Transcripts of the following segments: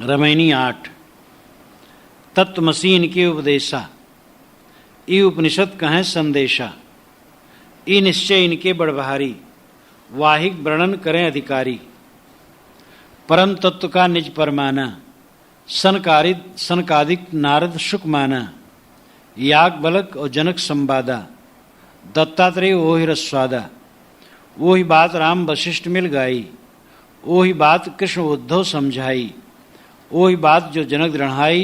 रमैनी 8। तत्वमसी इनके उपदेशा, ई उपनिषद कहें संदेशा, ई निश्चय इनके बड़भारी, वाहिक वर्णन करें अधिकारी। परम तत्व का निज परमाना, सनकादिक नारद शुक माना। याग बलक और जनक संवादा, दत्तात्रेय ओहि रस्वादा। वही बात राम वशिष्ठ मिल गाई, वही बात कृष्ण उद्धव समझाई। वही बात जो जनक दृढ़ाई,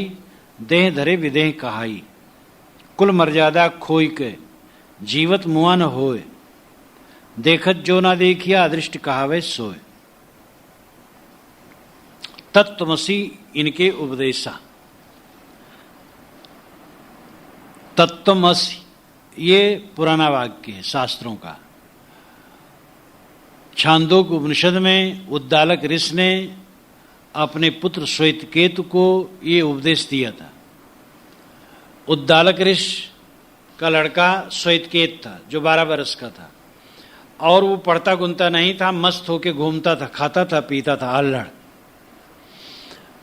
देह धरे विदेह कहाई। कुल मर्यादा खोई के, जीवत मुआ न होए। देखत जो ना देखिया, अदृष्ट कहावे सोए। तत्वमसी इनके उपदेशा। तत्वमसी ये पुराना वाक्य है शास्त्रों का। छांदोग्य उपनिषद में उद्दालक ऋषि ने अपने पुत्र श्वेतकेतु को ये उपदेश दिया था। उद्दालक ऋषि का लड़का श्वेतकेतु था जो 12 वर्ष का था, और वो पढ़ता गुनता नहीं था, मस्त होके घूमता था, खाता था, पीता था, अल्हड़।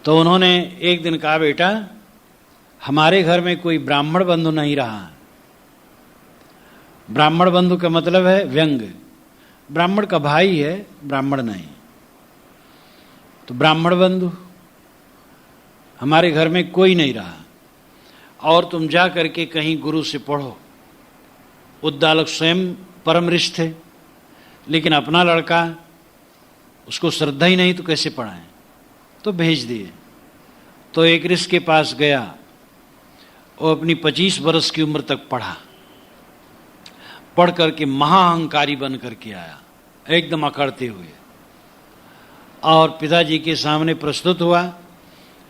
तो उन्होंने एक दिन कहा, बेटा हमारे घर में कोई ब्राह्मण बंधु नहीं रहा। ब्राह्मण बंधु का मतलब है व्यंग, ब्राह्मण का भाई है, ब्राह्मण नहीं। तो ब्राह्मण बंधु हमारे घर में कोई नहीं रहा, और तुम जा करके कहीं गुरु से पढ़ो। उद्दालक स्वयं परम ऋषि थे, लेकिन अपना लड़का, उसको श्रद्धा ही नहीं तो कैसे पढ़ाएं, तो भेज दिए। तो एक ऋषि के पास गया, और अपनी 25 वर्ष की उम्र तक पढ़ा। पढ़ करके महाअहंकारी बन करके आया, एकदम अकड़ते हुए, और पिताजी के सामने प्रस्तुत हुआ।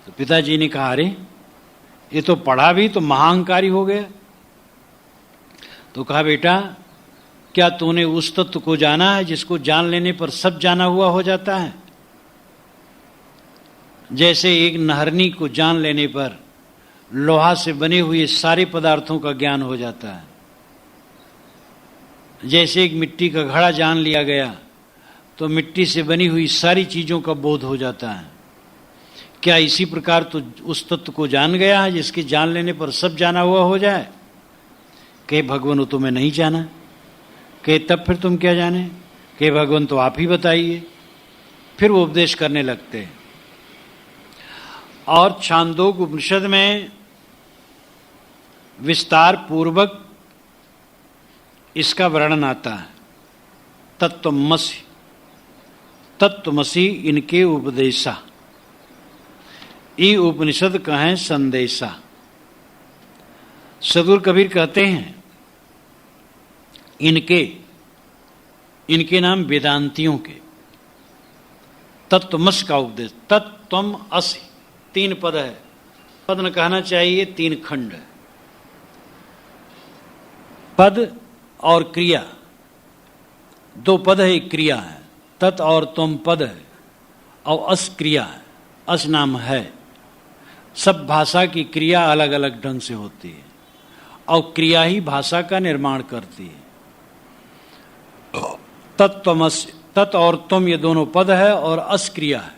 तो पिताजी ने कहा, अरे ये तो पढ़ा भी तो महाअहंकारी हो गया। तो कहा, बेटा क्या तूने उस तत्व को जाना है जिसको जान लेने पर सब जाना हुआ हो जाता है? जैसे एक नहरनी को जान लेने पर लोहा से बने हुए सारे पदार्थों का ज्ञान हो जाता है। जैसे एक मिट्टी का घड़ा जान लिया गया तो मिट्टी से बनी हुई सारी चीजों का बोध हो जाता है। क्या इसी प्रकार तो उस तत्व को जान गया है जिसके जान लेने पर सब जाना हुआ हो जाए? कहे, भगवान तुम्हें नहीं जाना। कहे, तब फिर तुम क्या जाने? कहे, भगवान तो आप ही बताइए। फिर वो उपदेश करने लगते हैं। और छांदोग्य उपनिषद में विस्तार पूर्वक इसका वर्णन आता है। तत्वमसि, तत्वमसि इनके उपदेशा, ई उपनिषद कहें संदेशा। सदगुरु कबीर कहते हैं, इनके नाम वेदांतियों के। तत्वमस का उपदेश, तत्त्वम असि 3 पद है। पद न कहना चाहिए, 3 खंड है। पद और क्रिया, 2 पद है, एक क्रिया है। तत् और तुम पद है, और अस क्रिया है। अस नाम है। सब भाषा की क्रिया अलग अलग ढंग से होती है, और क्रिया ही भाषा का निर्माण करती है। तत्वमस, तत् और तुम ये दोनों पद है, और अस क्रिया है।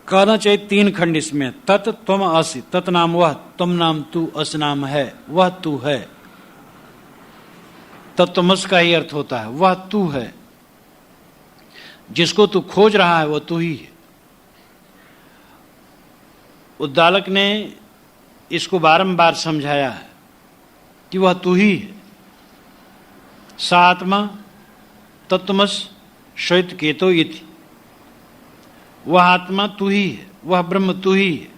कहना चाहिए 3 खंड इसमें। तत् तुम अस, तत् नाम वह, तुम नाम तू, अस नाम है, वह तू है। तत्वमस का ही अर्थ होता है वह तू है। जिसको तू खोज रहा है वह तू ही है। उद्दालक ने इसको बारंबार समझाया है कि वह तू ही है। सा आत्मा तत्वमस श्वेतकेतो इति, वह आत्मा तू ही है, वह ब्रह्म तू ही है।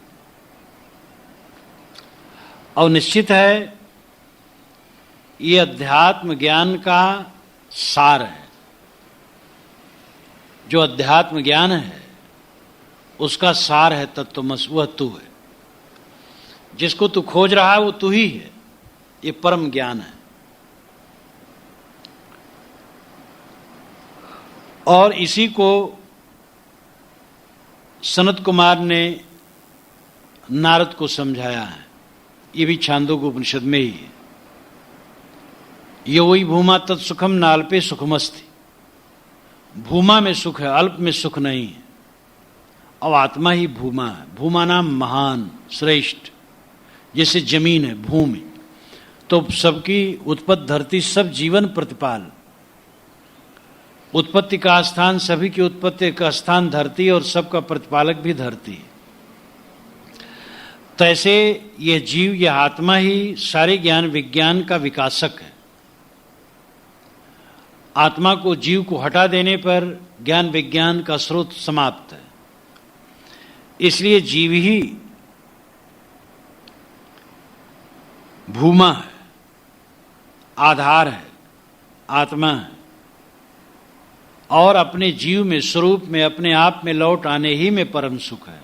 और निश्चित है ये अध्यात्म ज्ञान का सार है। जो अध्यात्म ज्ञान है उसका सार है तत्वमस, वह तू है। जिसको तू खोज रहा है वो तू ही है। ये परम ज्ञान है। और इसी को सनत कुमार ने नारद को समझाया है। ये भी छांदोग्य उपनिषद में ही है। यो वही भूमा तत्सुखम नाल्पे सुखमस्ति। भूमा में सुख है, अल्प में सुख नहीं है। और आत्मा ही भूमा है। भूमा नाम महान श्रेष्ठ, जैसे जमीन है भूमि, तो सबकी उत्पत्ति धरती, सब जीवन प्रतिपाल, उत्पत्ति का स्थान, सभी की उत्पत्ति का स्थान धरती और सबका प्रतिपालक भी धरती। तैसे यह जीव, यह आत्मा ही सारे ज्ञान विज्ञान का विकासक है। आत्मा को, जीव को हटा देने पर ज्ञान विज्ञान का स्रोत समाप्त है। इसलिए जीव ही भूमा है, आधार है, आत्मा है, और अपने जीव में, स्वरूप में, अपने आप में लौट आने ही में परम सुख है।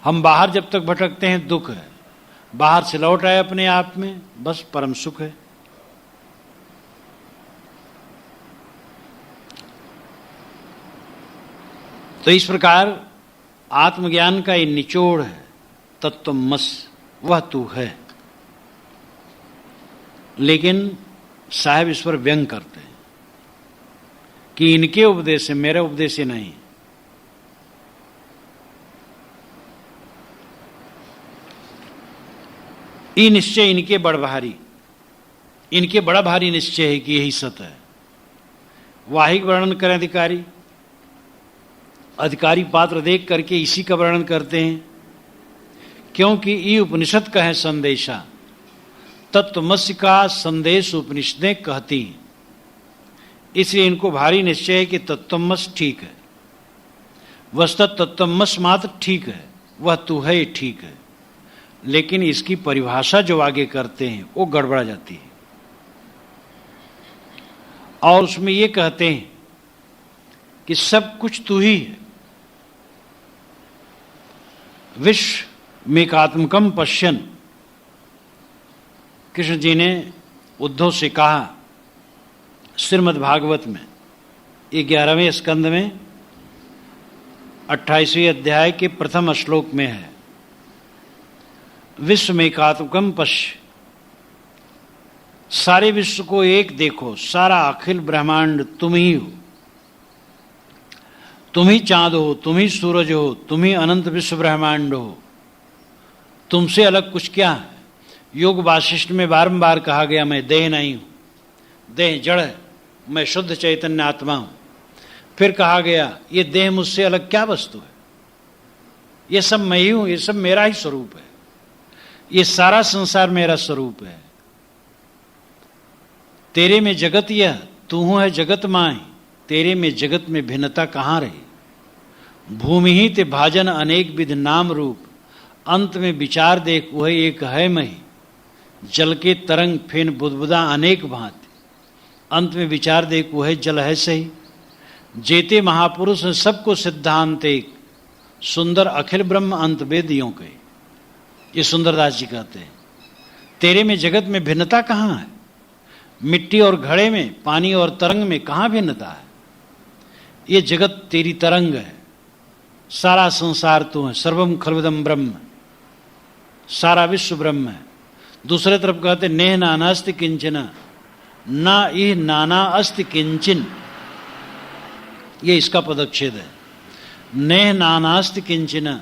हम बाहर जब तक भटकते हैं दुख है, बाहर से लौट आए अपने आप में, बस परम सुख है। तो इस प्रकार आत्मज्ञान का ये निचोड़ है, तत्वमस, वह तू है। लेकिन साहब इस पर व्यंग करते हैं कि इनके उपदेश से, मेरे उपदेश से नहीं। ये निश्चय इनके बड़ भारी, इनके बड़ा भारी निश्चय है कि यही सत्य है। वाहिक वर्णन करें अधिकारी, अधिकारी पात्र देख करके इसी का वर्णन करते हैं, क्योंकि ये उपनिषद का है संदेशा। तत्वमस्य का संदेश उपनिषदें कहती हैं, इसलिए इनको भारी निश्चय है कि तत्वमस ठीक है। वस्तुतः तत्वमस मात्र ठीक है, वह तू है ठीक है, लेकिन इसकी परिभाषा जो आगे करते हैं वो गड़बड़ा जाती है। और उसमें ये कहते हैं कि सब कुछ तू ही है। विश्व में एकात्मकम पश्यन, कृष्ण जी ने उद्धव से कहा श्रीमद् भागवत में, ये 11वें स्कंद में 28वें अध्याय के प्रथम श्लोक में है। विश्व में एकात्मकम पश्य, सारे विश्व को एक देखो, सारा अखिल ब्रह्मांड तुम ही हो, तुम ही चांद हो, तुम ही सूरज हो, तुम ही अनंत विश्व ब्रह्मांड हो, तुमसे अलग कुछ क्या है। योग वाशिष्ठ में बारंबार कहा गया, मैं देह नहीं हूं, देह जड़ है, मैं शुद्ध चैतन्य आत्मा हूं। फिर कहा गया ये देह मुझसे अलग क्या वस्तु है, ये सब मैं ही हूं, ये सब मेरा ही स्वरूप है, ये सारा संसार मेरा स्वरूप है। तेरे में जगत यह, तू है जगत माही, तेरे में जगत में भिन्नता कहाँ रही। भूमि ही ते भाजन अनेक विध नाम रूप, अंत में विचार देख वह एक है मही। जल के तरंग फेन बुदबुदा अनेक भांति, अंत में विचार देख वह जल है सही। जेते महापुरुष सबको सिद्धांत एक, सुंदर अखिल ब्रह्म अंत वेदियों के। ये सुंदरदास जी कहते हैं, तेरे में जगत में भिन्नता कहाँ है। मिट्टी और घड़े में, पानी और तरंग में कहाँ भिन्नता है। ये जगत तेरी तरंग है, सारा संसार तू है। सर्वम खलविदम ब्रह्म, सारा विश्व ब्रह्म है। दूसरे तरफ कहते नेह नानास्ति किंचन, ना इह नाना अस्ति किंचिन, ये इसका पदच्छेद है। नेह नानास्ति किंचन,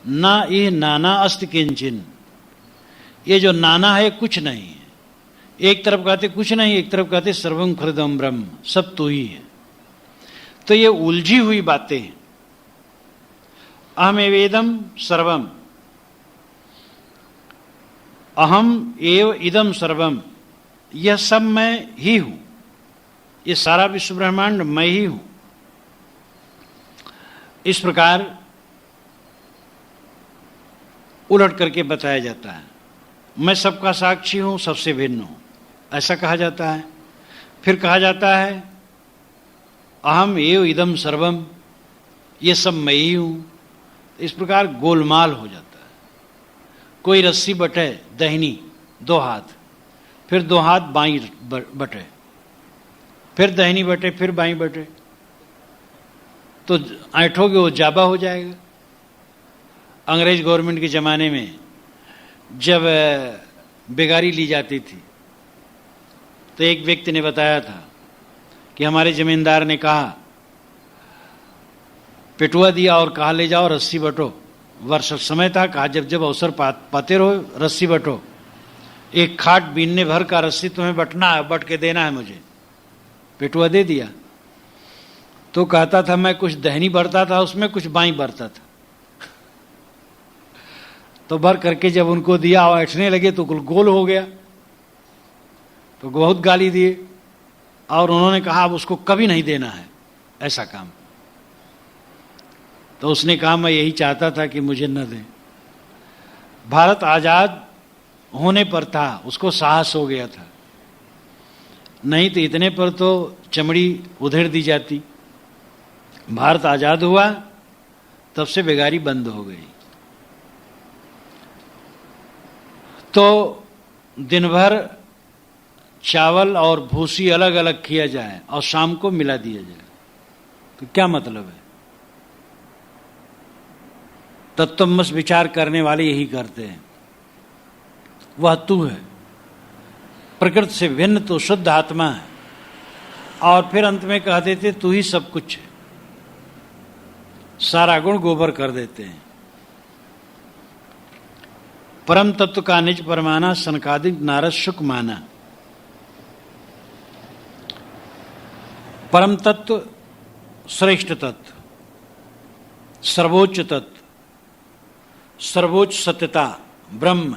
ना इह नाना अस्ति किंचिन, ये जो नाना है कुछ नहीं है। एक तरफ कहते कुछ नहीं, एक तरफ कहते सर्वम खलविदम ब्रह्म, सब तू ही है। तो ये उलझी हुई बातें हैं। अहमेवेदम सर्वम, अहम एव इदम सर्वम, यह सब मैं ही हूं, ये सारा विश्व ब्रह्मांड मैं ही हूं। इस प्रकार उलट करके बताया जाता है। मैं सबका साक्षी हूं, सबसे भिन्न हूं, ऐसा कहा जाता है। फिर कहा जाता है अहम एव इदम सर्वम, ये सब मैं ही हूं। इस प्रकार गोलमाल हो जाता है। कोई रस्सी बटे दाहिनी, दो हाथ, फिर दो हाथ बाईं बटे, फिर दाहिनी बटे, फिर बाईं बटे, तो ऐंठोगे वो जाबा हो जाएगा। अंग्रेज गवर्नमेंट के ज़माने में जब बेगारी ली जाती थी तो एक व्यक्ति ने बताया था कि हमारे जमींदार ने कहा पिटुआ दिया और कहा ले जाओ रस्सी बटो। वर्षा समय था, कहा जब जब अवसर पाते रहो रस्सी बटो। एक खाट बीनने भर का रस्सी तुम्हें बटना है, बट के देना है मुझे। पिटुआ दे दिया। तो कहता था मैं कुछ दहनी भरता था उसमें, कुछ बाई भरता था। तो भर करके जब उनको दिया और ऐठने लगे तो गोल हो गया। तो बहुत गाली दिए और उन्होंने कहा अब उसको कभी नहीं देना है ऐसा काम। तो उसने कहा मैं यही चाहता था कि मुझे न दें। भारत आजाद होने पर था, उसको साहस हो गया था, नहीं तो इतने पर तो चमड़ी उधेड़ दी जाती। भारत आजाद हुआ तब से बेगारी बंद हो गई। तो दिन भर चावल और भूसी अलग अलग किया जाए और शाम को मिला दिया जाए, तो क्या मतलब है? तत्वमस विचार करने वाले यही करते हैं। वह तू है, प्रकृति से भिन्न तो शुद्ध आत्मा है, और फिर अंत में कह देते तू ही सब कुछ है। सारा गुण गोबर कर देते हैं। परम तत्व का निज परमाना, सनकादिक नारद शुक माना। परम तत्व, श्रेष्ठ तत्व, सर्वोच्च तत्व, सर्वोच्च सत्यता, ब्रह्म,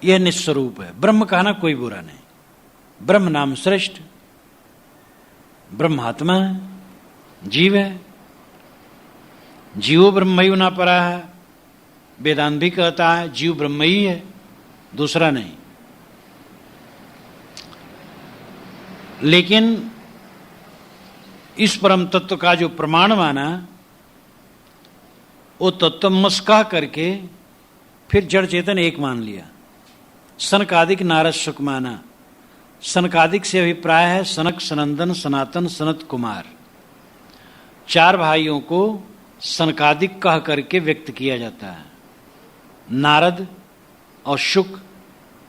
यह निस्वरूप है। ब्रह्म कहना कोई बुरा नहीं। ब्रह्म नाम श्रेष्ठ, ब्रह्मात्मा है, जीव है। जीवो ब्रह्मयु ना परा है, वेदांत भी कहता है जीव ब्रह्म ही है, दूसरा नहीं। लेकिन इस परम तत्व का जो प्रमाण माना, वो तत्वमस कह करके फिर जड़ चेतन एक मान लिया। सनकादिक नारद शुक माना। सनकादिक से अभिप्राय है सनक, सनंदन, सनातन, सनत कुमार। चार भाइयों को सनकादिक कह करके व्यक्त किया जाता है। नारद और शुक,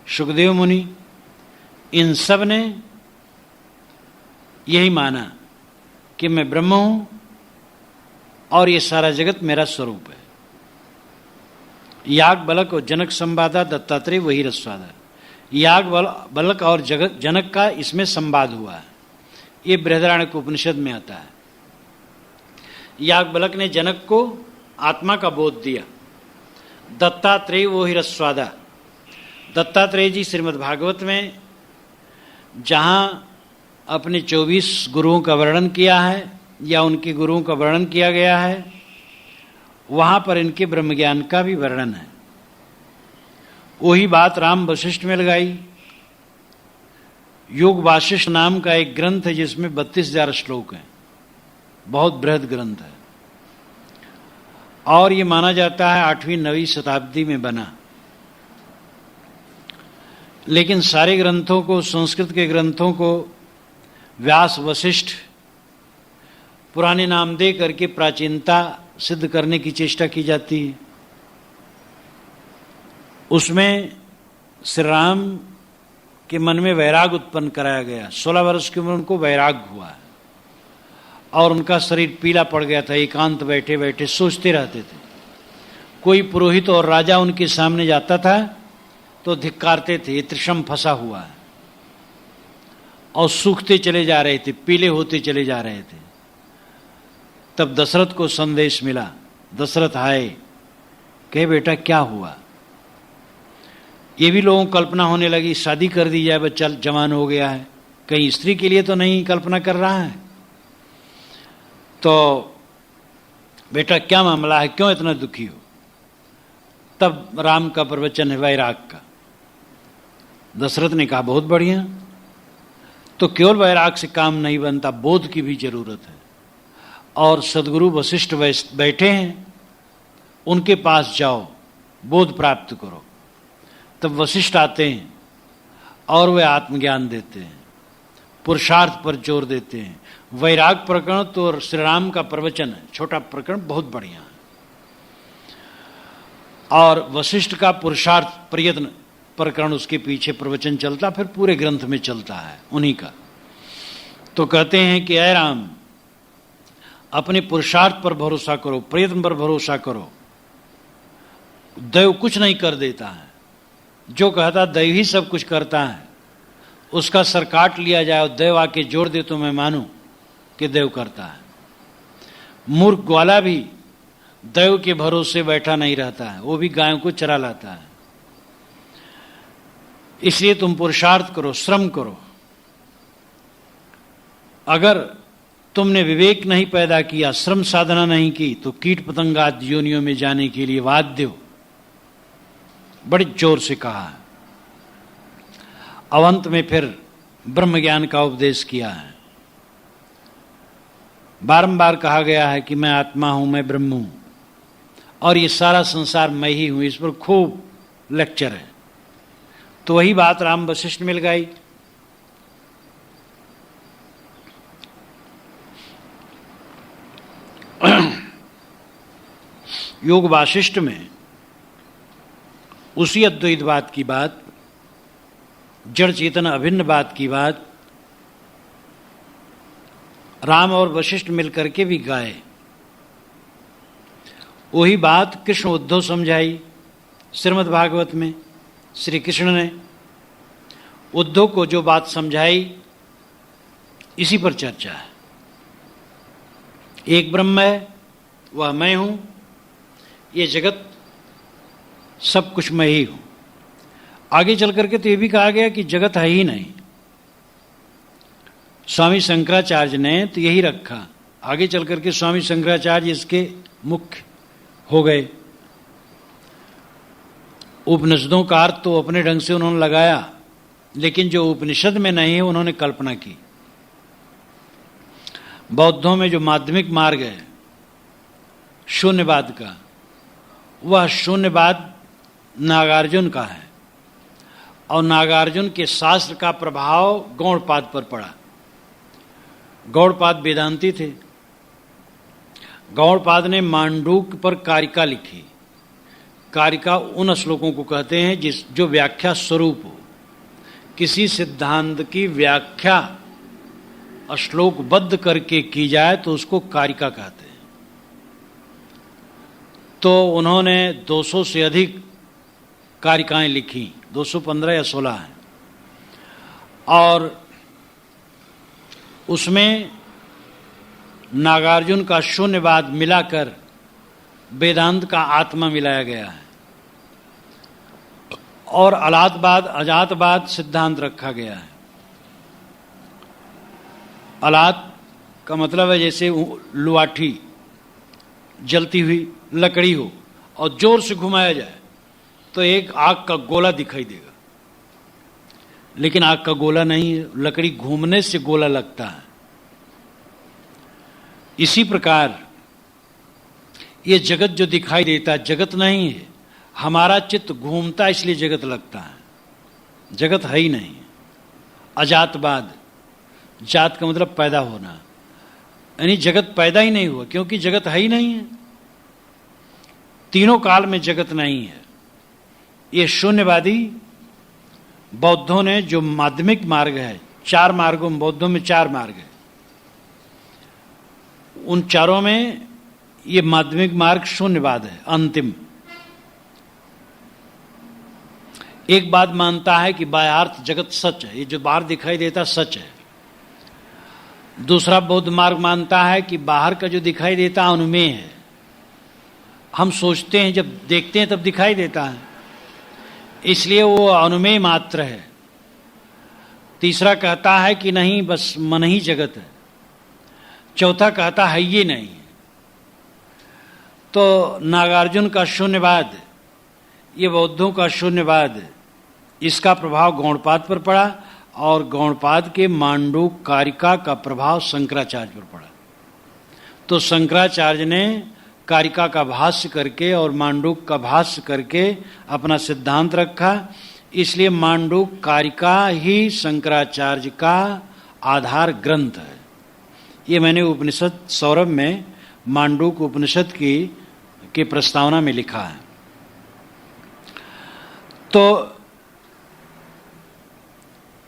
शुकदेव मुनि, इन सब ने यही माना कि मैं ब्रह्म हूं और ये सारा जगत मेरा स्वरूप है। याग बलक और जनक संवादा, दत्तात्रेय वही रस्वादा। याग बलक और जनक का इसमें संवाद हुआ है। ये बृहदारण्यक उपनिषद में आता है। याग बलक ने जनक को आत्मा का बोध दिया। दत्तात्रेय वो ही रस्वादा। दत्तात्रेय जी श्रीमद् भागवत में जहां अपने 24 गुरुओं का वर्णन किया है या उनके गुरुओं का वर्णन किया गया है, वहां पर इनके ब्रह्म ज्ञान का भी वर्णन है। वही बात राम वशिष्ठ में लगाई। योग वाशिष्ठ नाम का एक ग्रंथ है जिसमें 32,000 श्लोक हैं, बहुत बृहद ग्रंथ है, और ये माना जाता है 8वीं-9वीं शताब्दी में बना। लेकिन सारे ग्रंथों को, संस्कृत के ग्रंथों को व्यास वशिष्ठ पुराने नाम दे करके प्राचीनता सिद्ध करने की चेष्टा की जाती है। उसमें श्री राम के मन में वैराग उत्पन्न कराया गया। 16 वर्ष की उम्र उनको वैराग हुआ और उनका शरीर पीला पड़ गया था। एकांत बैठे बैठे सोचते रहते थे। कोई पुरोहित और राजा उनके सामने जाता था तो धिक्कारते थे, ये त्रिशम फंसा हुआ है, और सूखते चले जा रहे थे, पीले होते चले जा रहे थे। तब दशरथ को संदेश मिला। दशरथ आए, कहे बेटा क्या हुआ? ये भी लोगों को कल्पना होने लगी, शादी कर दी जाए, बच्चा जवान हो गया है, कहीं स्त्री के लिए तो नहीं कल्पना कर रहा है। तो बेटा क्या मामला है, क्यों इतना दुखी हो? तब राम का प्रवचन है वैराग का। दशरथ ने कहा बहुत बढ़िया, तो केवल वैराग से काम नहीं बनता, बोध की भी जरूरत है। और सदगुरु वशिष्ठ बैठे हैं, उनके पास जाओ, बोध प्राप्त करो। तब वशिष्ठ आते हैं और वे आत्मज्ञान देते हैं, पुरुषार्थ पर जोर देते हैं। वैराग प्रकरण तो श्री राम का प्रवचन है, छोटा प्रकरण, बहुत बढ़िया है। और वशिष्ठ का पुरुषार्थ प्रयत्न प्रकरण उसके पीछे प्रवचन चलता, फिर पूरे ग्रंथ में चलता है उन्हीं का। तो कहते हैं कि ऐ राम, अपने पुरुषार्थ पर भरोसा करो, प्रयत्न पर भरोसा करो। दैव कुछ नहीं कर देता है, जो कहता दैव ही सब कुछ करता है। उसका सर काट लिया जाए और दैव आके जोड़ दे तो मैं मानूं कि दैव करता है। मूर्ख ग्वाला भी दैव के भरोसे बैठा नहीं रहता है, वो भी गायों को चरा लाता है। इसलिए तुम पुरुषार्थ करो, श्रम करो। अगर तुमने विवेक नहीं पैदा किया, श्रम साधना नहीं की, तो कीट पतंगाद योनियों में जाने के लिए बाध्य हो। बड़े जोर से कहा है। अवंत में फिर ब्रह्म ज्ञान का उपदेश किया है। बारंबार कहा गया है कि मैं आत्मा हूं, मैं ब्रह्म हूं और ये सारा संसार मैं ही हूं। इस पर खूब लेक्चर है। तो वही बात राम वशिष्ठ मिल गई। योग वासिष्ठ में उसी अद्वैतवाद की बात, जड़ चेतन अभिन्न बात की बात राम और वशिष्ठ मिलकर के भी गाए। वही बात कृष्ण उद्धव समझाई। श्रीमद् भागवत में श्री कृष्ण ने उद्धव को जो बात समझाई, इसी पर चर्चा है। एक ब्रह्म है, वह मैं हूं। ये जगत सब कुछ मैं ही हूं। आगे चल करके तो ये भी कहा गया कि जगत है ही नहीं। स्वामी शंकराचार्य ने तो यही रखा। आगे चल करके स्वामी शंकराचार्य इसके मुख्य हो गए। उपनिषदों का अर्थ तो अपने ढंग से उन्होंने लगाया, लेकिन जो उपनिषद में नहीं है उन्होंने कल्पना की। बौद्धों में जो माध्यमिक मार्ग है शून्यवाद का, वह शून्यवाद नागार्जुन का है। और नागार्जुन के शास्त्र का प्रभाव गौड़पाद पर पड़ा। गौड़पाद वेदांती थे। गौड़पाद ने मांडूक पर कारिका लिखी। कारिका उन श्लोकों को कहते हैं जो व्याख्या स्वरूप हो। किसी सिद्धांत की व्याख्या श्लोकबद्ध करके की जाए तो उसको कारिका कहते हैं। तो उन्होंने 200 से अधिक कारिकाएं लिखी, 215 या 16 हैं। और उसमें नागार्जुन का शून्यवाद मिलाकर वेदांत का आत्मा मिलाया गया है और अलातवाद अजातवाद सिद्धांत रखा गया है। अलात का मतलब है जैसे लुआठी जलती हुई लकड़ी हो और जोर से घुमाया जाए तो एक आग का गोला दिखाई देगा, लेकिन आग का गोला नहीं है, लकड़ी घूमने से गोला लगता है। इसी प्रकार ये जगत जो दिखाई देता है जगत नहीं है। हमारा चित्त घूमता इसलिए जगत लगता है, जगत है ही नहीं। अजातवाद, जात का मतलब पैदा होना, यानी जगत पैदा ही नहीं हुआ क्योंकि जगत है ही नहीं है। तीनों काल में जगत नहीं है। ये शून्यवादी बौद्धों ने जो माध्यमिक मार्ग है, 4 मार्गों में, बौद्धों में 4 मार्ग है, उन चारों में ये माध्यमिक मार्ग शून्यवाद है, अंतिम। एक बात मानता है कि बाह्यार्थ जगत सच है, ये जो बाहर दिखाई देता सच है। दूसरा बौद्ध मार्ग मानता है कि बाहर का जो दिखाई देता अनुमेय है, हम सोचते हैं जब देखते हैं तब दिखाई देता है, इसलिए वो अनुमेय मात्र है। तीसरा कहता है कि नहीं, बस मन ही जगत है। चौथा कहता है ये नहीं। तो नागार्जुन का शून्यवाद, ये बौद्धों का शून्यवाद, इसका प्रभाव गौड़पाद पर पड़ा और गौड़पाद के मांडूक कारिका का प्रभाव शंकराचार्य पर पड़ा। तो शंकराचार्य ने कारिका का भाष्य करके और मांडूक का भाष्य करके अपना सिद्धांत रखा। इसलिए मांडूक कारिका ही शंकराचार्य का आधार ग्रंथ है। ये मैंने उपनिषद सौरभ में मांडूक उपनिषद की प्रस्तावना में लिखा है। तो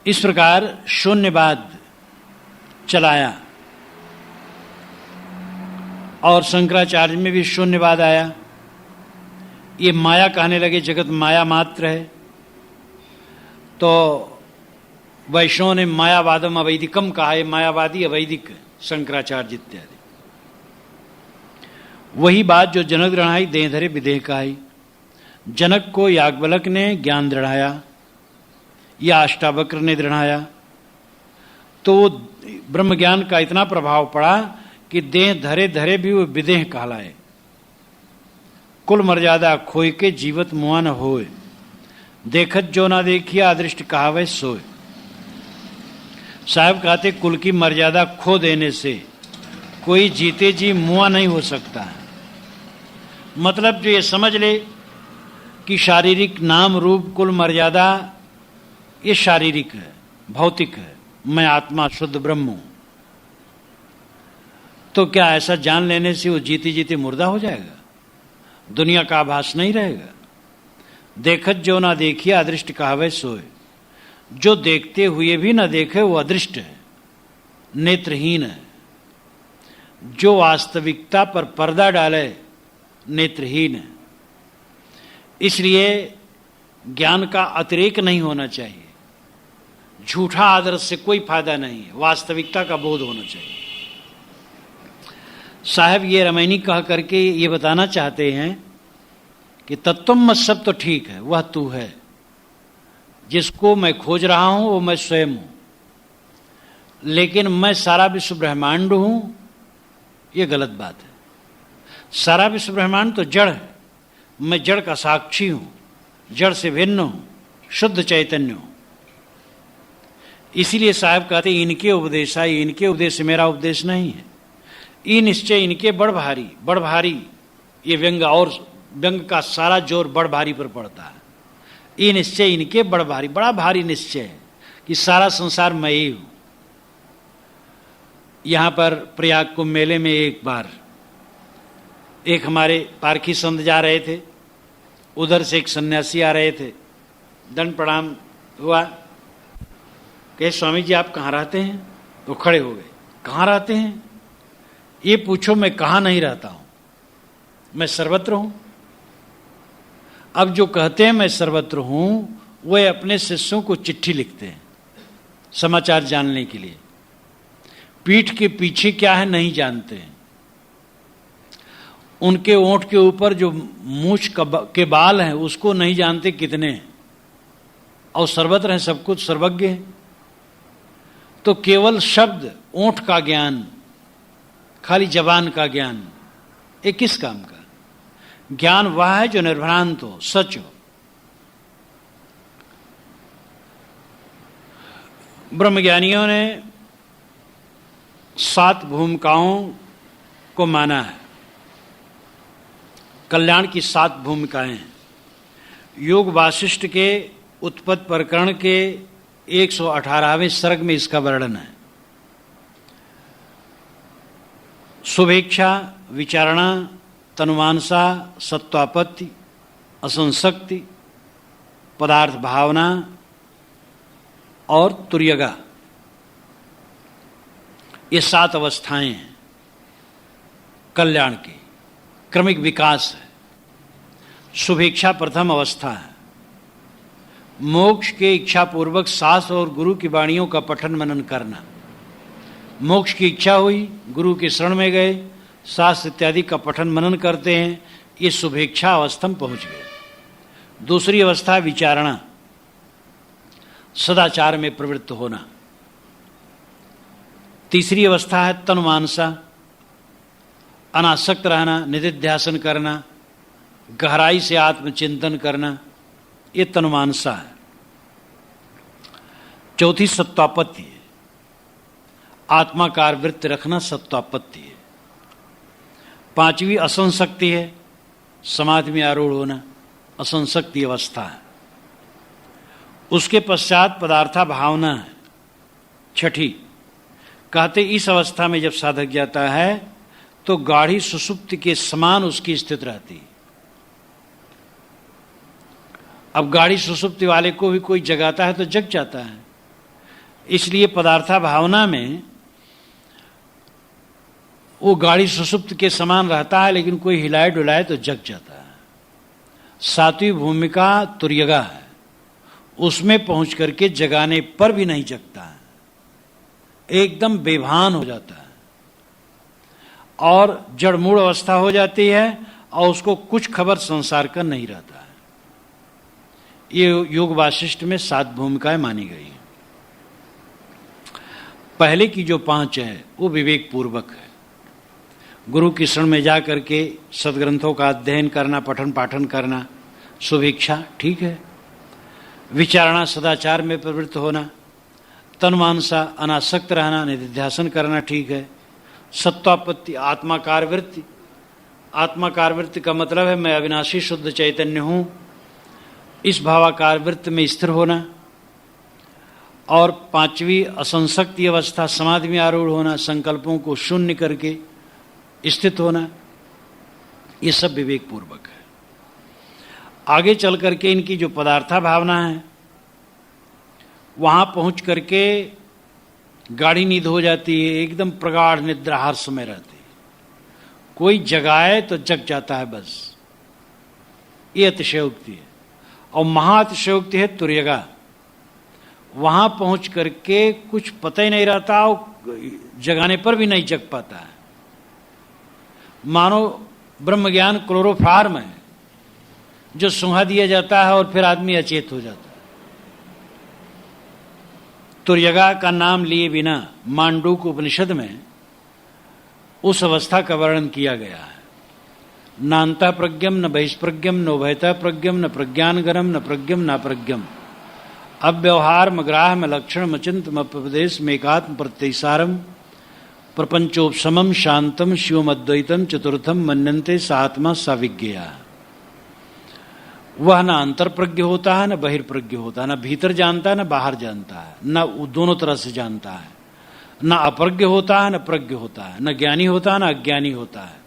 इस प्रकार शून्यवाद चलाया और शंकराचार्य में भी शून्यवाद आया। ये माया कहने लगे जगत माया मात्र है, तो वैष्णव ने मायावादम अवैदिकम कहा है, मायावादी अवैदिक शंकराचार्य इत्यादि। वही बात जो जनक दृढ़ाई देह धरे विदेह कहाई। जनक को याज्ञवल्क्य ने ज्ञान दृढ़ाया या अष्टावक्र ने दृढ़ाया, तो ब्रह्म ज्ञान का इतना प्रभाव पड़ा कि देह धरे धरे भी वो विदेह कहलाए। कुल मर्यादा खोय के जीवत मुआ न होए, देखत जो ना देखिया अदृष्ट कहावे सोए। साहब कहते कुल की मर्यादा खो देने से कोई जीते जी मुआ नहीं हो सकता है। मतलब जो ये समझ ले कि शारीरिक नाम रूप कुल मर्यादा ये शारीरिक है, भौतिक है, मैं आत्मा शुद्ध ब्रह्म हूं, तो क्या ऐसा जान लेने से वो जीते जीते मुर्दा हो जाएगा? दुनिया का आभास नहीं रहेगा। देखत जो ना देखिए अदृष्ट कहावे सोए। जो देखते हुए भी ना देखे वो अदृष्ट है, नेत्रहीन है। जो वास्तविकता पर पर्दा डाले नेत्रहीन है। इसलिए ज्ञान का अतिरेक नहीं होना चाहिए। झूठा आदर्श से कोई फायदा नहीं है, वास्तविकता का बोध होना चाहिए। साहब ये रमैनी कह करके ये बताना चाहते हैं कि तत्वम सब तो ठीक है, वह तू है। जिसको मैं खोज रहा हूं वो मैं स्वयं हूं, लेकिन मैं सारा विश्व ब्रह्मांड हूं, ये गलत बात है। सारा विश्व ब्रह्मांड तो जड़ है, मैं जड़ का साक्षी हूं, जड़ से भिन्न हूं, शुद्ध चैतन्य हूं। इसीलिए साहब कहते इनके उपदेश आई, इनके उपदेश से मेरा उपदेश नहीं है। ई निश्चय इनके बड़ भारी, ये व्यंग, और व्यंग का सारा जोर बड़ भारी पर पड़ता है। ये निश्चय इनके बड़ भारी, बड़ा भारी निश्चय है कि सारा संसार मैं ही हूं। यहां पर प्रयाग कुंभ मेले में एक बार एक हमारे पारखी संत जा रहे थे, उधर से एक सन्यासी आ रहे थे, दंड प्रणाम हुआ। कहे स्वामी जी आप कहाँ रहते हैं? तो खड़े हो गए। कहाँ रहते हैं? ये पूछो, मैं कहाँ नहीं रहता हूं, मैं सर्वत्र हूं। अब जो कहते हैं मैं सर्वत्र हूं, वे अपने शिष्यों को चिट्ठी लिखते हैं समाचार जानने के लिए। पीठ के पीछे क्या है नहीं जानते हैं। उनके ओंठ के ऊपर जो मूछ के बाल हैं उसको नहीं जानते कितने हैं, और सर्वत्र हैं, सब कुछ सर्वज्ञ है। तो केवल शब्द, ओंठ का ज्ञान, खाली जबान का ज्ञान, ये किस काम का? ज्ञान वह है जो निर्भ्रांत हो, सच हो। ब्रह्मज्ञानियों ने 7 भूमिकाओं को माना है। कल्याण की 7 भूमिकाएं हैं। योग वासिष्ठ के उत्पत्ति प्रकरण के 118वें सर्ग में इसका वर्णन है। शुभेच्छा, विचारणा, तनुमानसा, सत्वापत्ति, असंशक्ति, पदार्थ भावना और तुर्यगा, ये 7 अवस्थाएं हैं कल्याण की, क्रमिक विकास है। शुभेच्छा प्रथम अवस्था है। मोक्ष के इच्छा पूर्वक शास्त्र और गुरु की वाणियों का पठन मनन करना। मोक्ष की इच्छा हुई, गुरु के शरण में गए, शास्त्र इत्यादि का पठन मनन करते हैं, ये शुभेच्छा अवस्था में पहुंच गए। दूसरी अवस्था विचारणा, सदाचार में प्रवृत्त होना। तीसरी अवस्था है तनुमानसा, अनासक्त रहना, निधिध्यासन करना, गहराई से आत्मचिंतन करना, ये तनुमानसा है। चौथी सत्वापत्ति है, आत्माकार वृत्ति रखना सत्वापत्ति है। 5वीं असंशक्ति है, समाधि में आरूढ़ होना, असंशक्ति अवस्था है। उसके पश्चात पदार्था भावना है, 6ठी। कहते इस अवस्था में जब साधक जाता है तो गाढ़ी सुषुप्ति के समान उसकी स्थिति रहती है। अब गाढ़ी सुषुप्ति वाले को भी कोई जगाता है तो जग जाता है। इसलिए पदार्था भावना में वो गाड़ी सुषुप्त के समान रहता है, लेकिन कोई हिलाए डुलाए तो जग जाता है। सातवीं भूमिका तुर्यगा है, उसमें पहुंच करके जगाने पर भी नहीं जगता है, एकदम बेभान हो जाता है और जड़मूड़ अवस्था हो जाती है और उसको कुछ खबर संसार का नहीं रहता है। ये योग वाशिष्ठ में 7 भूमिकाएं मानी गई। पहले की जो 5 है वो विवेक पूर्वक है। गुरु की शरण में जा करके सदग्रंथों का अध्ययन करना, पठन पाठन करना, शुभेच्छा, ठीक है। विचारणा, सदाचार में प्रवृत्त होना, तन्मानसा अनासक्त रहना, निधिध्यासन करना, ठीक है। सत्वापत्ति, आत्माकार वृत्ति। आत्माकार वृत्ति का मतलब है मैं अविनाशी शुद्ध चैतन्य हूं, इस भावाकार वृत्ति में स्थिर होना। और 5वीं असंशक्ति अवस्था, समाधि में आरूढ़ होना, संकल्पों को शून्य करके स्थित होना। ये सब विवेक पूर्वक है। आगे चल करके इनकी जो पदार्था भावना है, वहां पहुंच करके गाढ़ी नींद हो जाती है, एकदम प्रगाढ़ निद्रा हर समय रहती है। कोई जगाए तो जग जाता है बस। ये अतिशयोक्ति है। और महाअतिशयोक्ति है तुर्यगा। वहां पहुंच करके कुछ पता ही नहीं रहता और जगाने पर भी नहीं जग पाता है। मानो ब्रह्म ज्ञान क्लोरोफार्म है जो सुंघा दिया जाता है और फिर आदमी अचेत हो जाता है। तुर्यगा का नाम लिए बिना मांडूक उपनिषद में उस अवस्था का वर्णन किया गया है। न अंतः प्रज्ञम, न बहिष्प्रज्ञम, न उभयतः प्रज्ञम, न प्रज्ञानगरम, न प्रज्ञम, न प्रज्ञम, अव्यवहार मग्राह में लक्षण मचिंत मप्रदेश मेकात्म प्रत्ययसारम प्रपंचोपशमम शांतम शिवम अद्वैतम चतुर्थम मन्यन्ते सात्मा साविज्ञया। वह न अंतर्प्रज्ञ होता है, न बहिर्प्रज्ञ होता है, न भीतर जानता है, न बाहर जानता है, न दोनों तरह से जानता है, न अप्रज्ञ होता है, न प्रज्ञ होता है, न ज्ञानी होता है, न अज्ञानी होता है।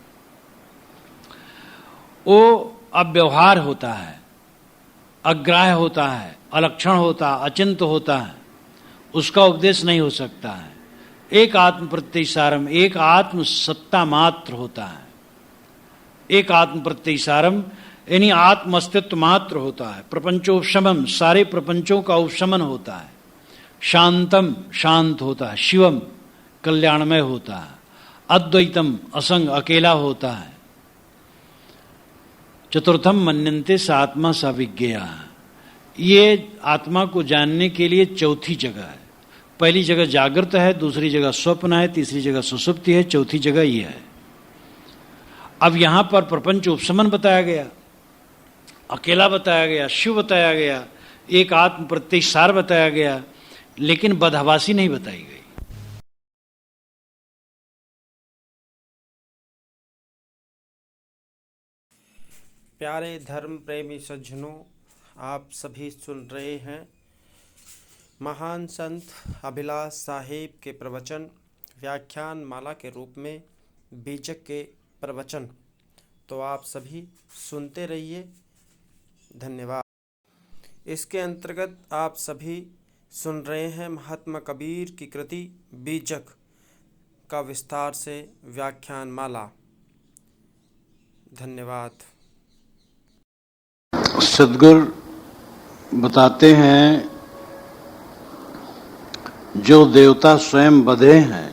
वो अव्यवहार होता है, अग्राह्य होता है, अलक्षण होता है, अचिंत होता है, उसका उपदेश नहीं हो सकता है। एक आत्म प्रत्ययसारम, एक आत्म सत्ता मात्र होता है। एक आत्म प्रत्ययसारम यानी आत्म अस्तित्व मात्र होता है। प्रपंचोपशमम, सारे प्रपंचों का उपशमन होता है। शांतम, शांत होता है। शिवम, कल्याणमय होता है। अद्वैतम, असंग, अकेला होता है। चतुर्थम मन्यन्ते स आत्मा स विज्ञेया। ये आत्मा को जानने के लिए चौथी जगह है। पहली जगह जागृत है, दूसरी जगह स्वप्न है, तीसरी जगह सुषुप्ति है, चौथी जगह ये है। अब यहां पर प्रपंच उपशमन बताया गया, अकेला बताया गया, शिव बताया गया, एक आत्म प्रत्ययसार बताया गया, लेकिन बदहवासी नहीं बताई गई। प्यारे धर्म प्रेमी सज्जनों, आप सभी सुन रहे हैं महान संत अभिलाष साहेब के प्रवचन व्याख्यान माला के रूप में बीजक के प्रवचन। तो आप सभी सुनते रहिए। धन्यवाद। इसके अंतर्गत आप सभी सुन रहे हैं महात्मा कबीर की कृति बीजक का विस्तार से व्याख्यान माला। धन्यवाद। सद्गुरु बताते हैं, जो देवता स्वयं बंधे हैं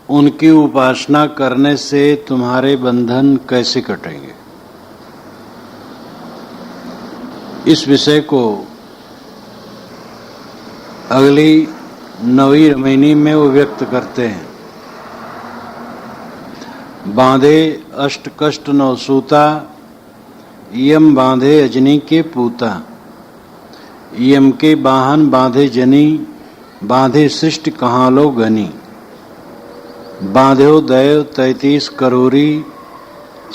उनकी उपासना करने से तुम्हारे बंधन कैसे कटेंगे। इस विषय को अगली 9वीं रमैनी में वो व्यक्त करते हैं। बांधे अष्ट कष्ट नौ सूता, यम बांधे अजनी के पूता। यम के वाहन बांधे जनी, बांधे सृष्टि कहाँ लो गनी। बांध्यो दैव 33 करोरी,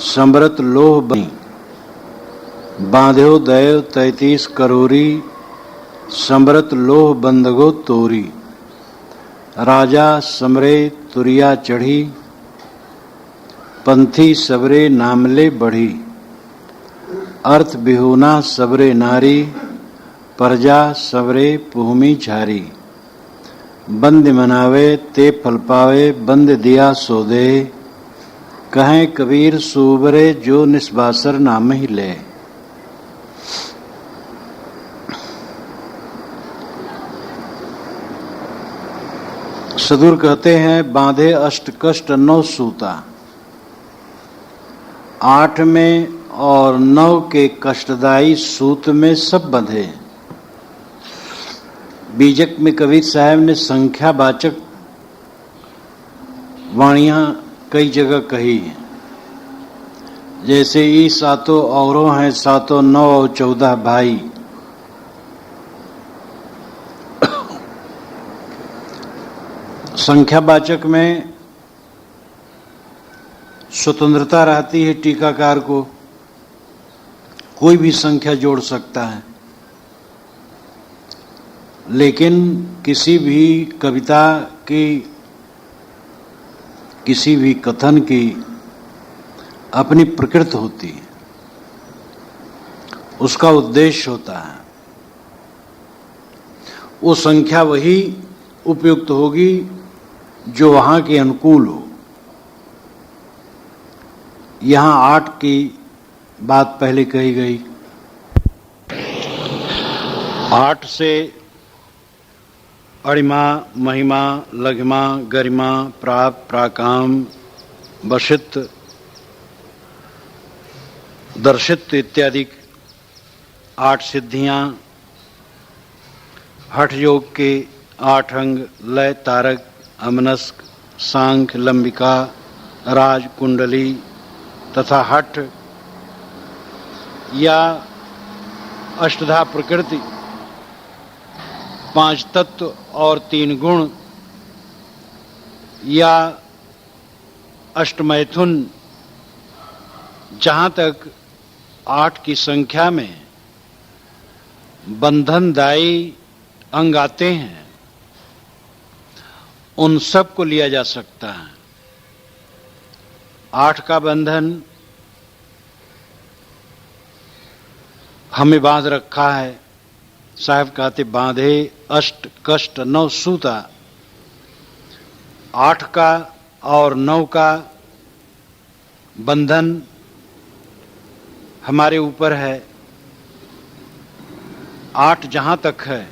समृत लोह बनी। बांध्यो दैव 33 करोरी, समृत लोह बंदगो तोरी। राजा समरे तुरिया चढ़ी, पंथी सबरे नामले बढ़ी। अर्थ बिहुना सबरे नारी, प्रजा सबरे पुहमी झारी। बंद मनावे ते फल पावे, बंद दिया सो दे। कहें कबीर सूबरे जो निस्बासर नाम ही ले। सदुर कहते हैं बांधे अष्ट कष्ट 9 सूता। 8 में और 9 के कष्टदायी सूत में सब बंधे। बीजक में कबीर साहब ने संख्यावाचक वाणियां कई जगह कही हैं, जैसे ई सातों औरों हैं, सातों 9 और 14 भाई। संख्यावाचक में स्वतंत्रता रहती है, टीकाकार को कोई भी संख्या जोड़ सकता है, लेकिन किसी भी कविता की, किसी भी कथन की अपनी प्रकृति होती है, उसका उद्देश्य होता है। वो संख्या वही उपयुक्त होगी जो वहां के अनुकूल हो। यहां 8 की बात पहले कही गई। 8 से अणिमा, महिमा, लघिमा, गरिमा, प्राप, प्राकाम, वशित, दर्शित इत्यादि 8 सिद्धियां, हठ योग के 8 अंग, लय, तारक, अमनस्क, सांख्य, लंबिका, राज, कुंडली तथा हठ या अष्टधा प्रकृति, 5 तत्व और 3 गुण या अष्टमैथुन, जहां तक 8 की संख्या में बंधनदायी अंग आते हैं, उन सब को लिया जा सकता है। 8 का बंधन हमें बांध रखा है। साहब कहते बांधे अष्ट कष्ट 9 सूता। 8 का और 9 का बंधन हमारे ऊपर है। 8 जहां तक है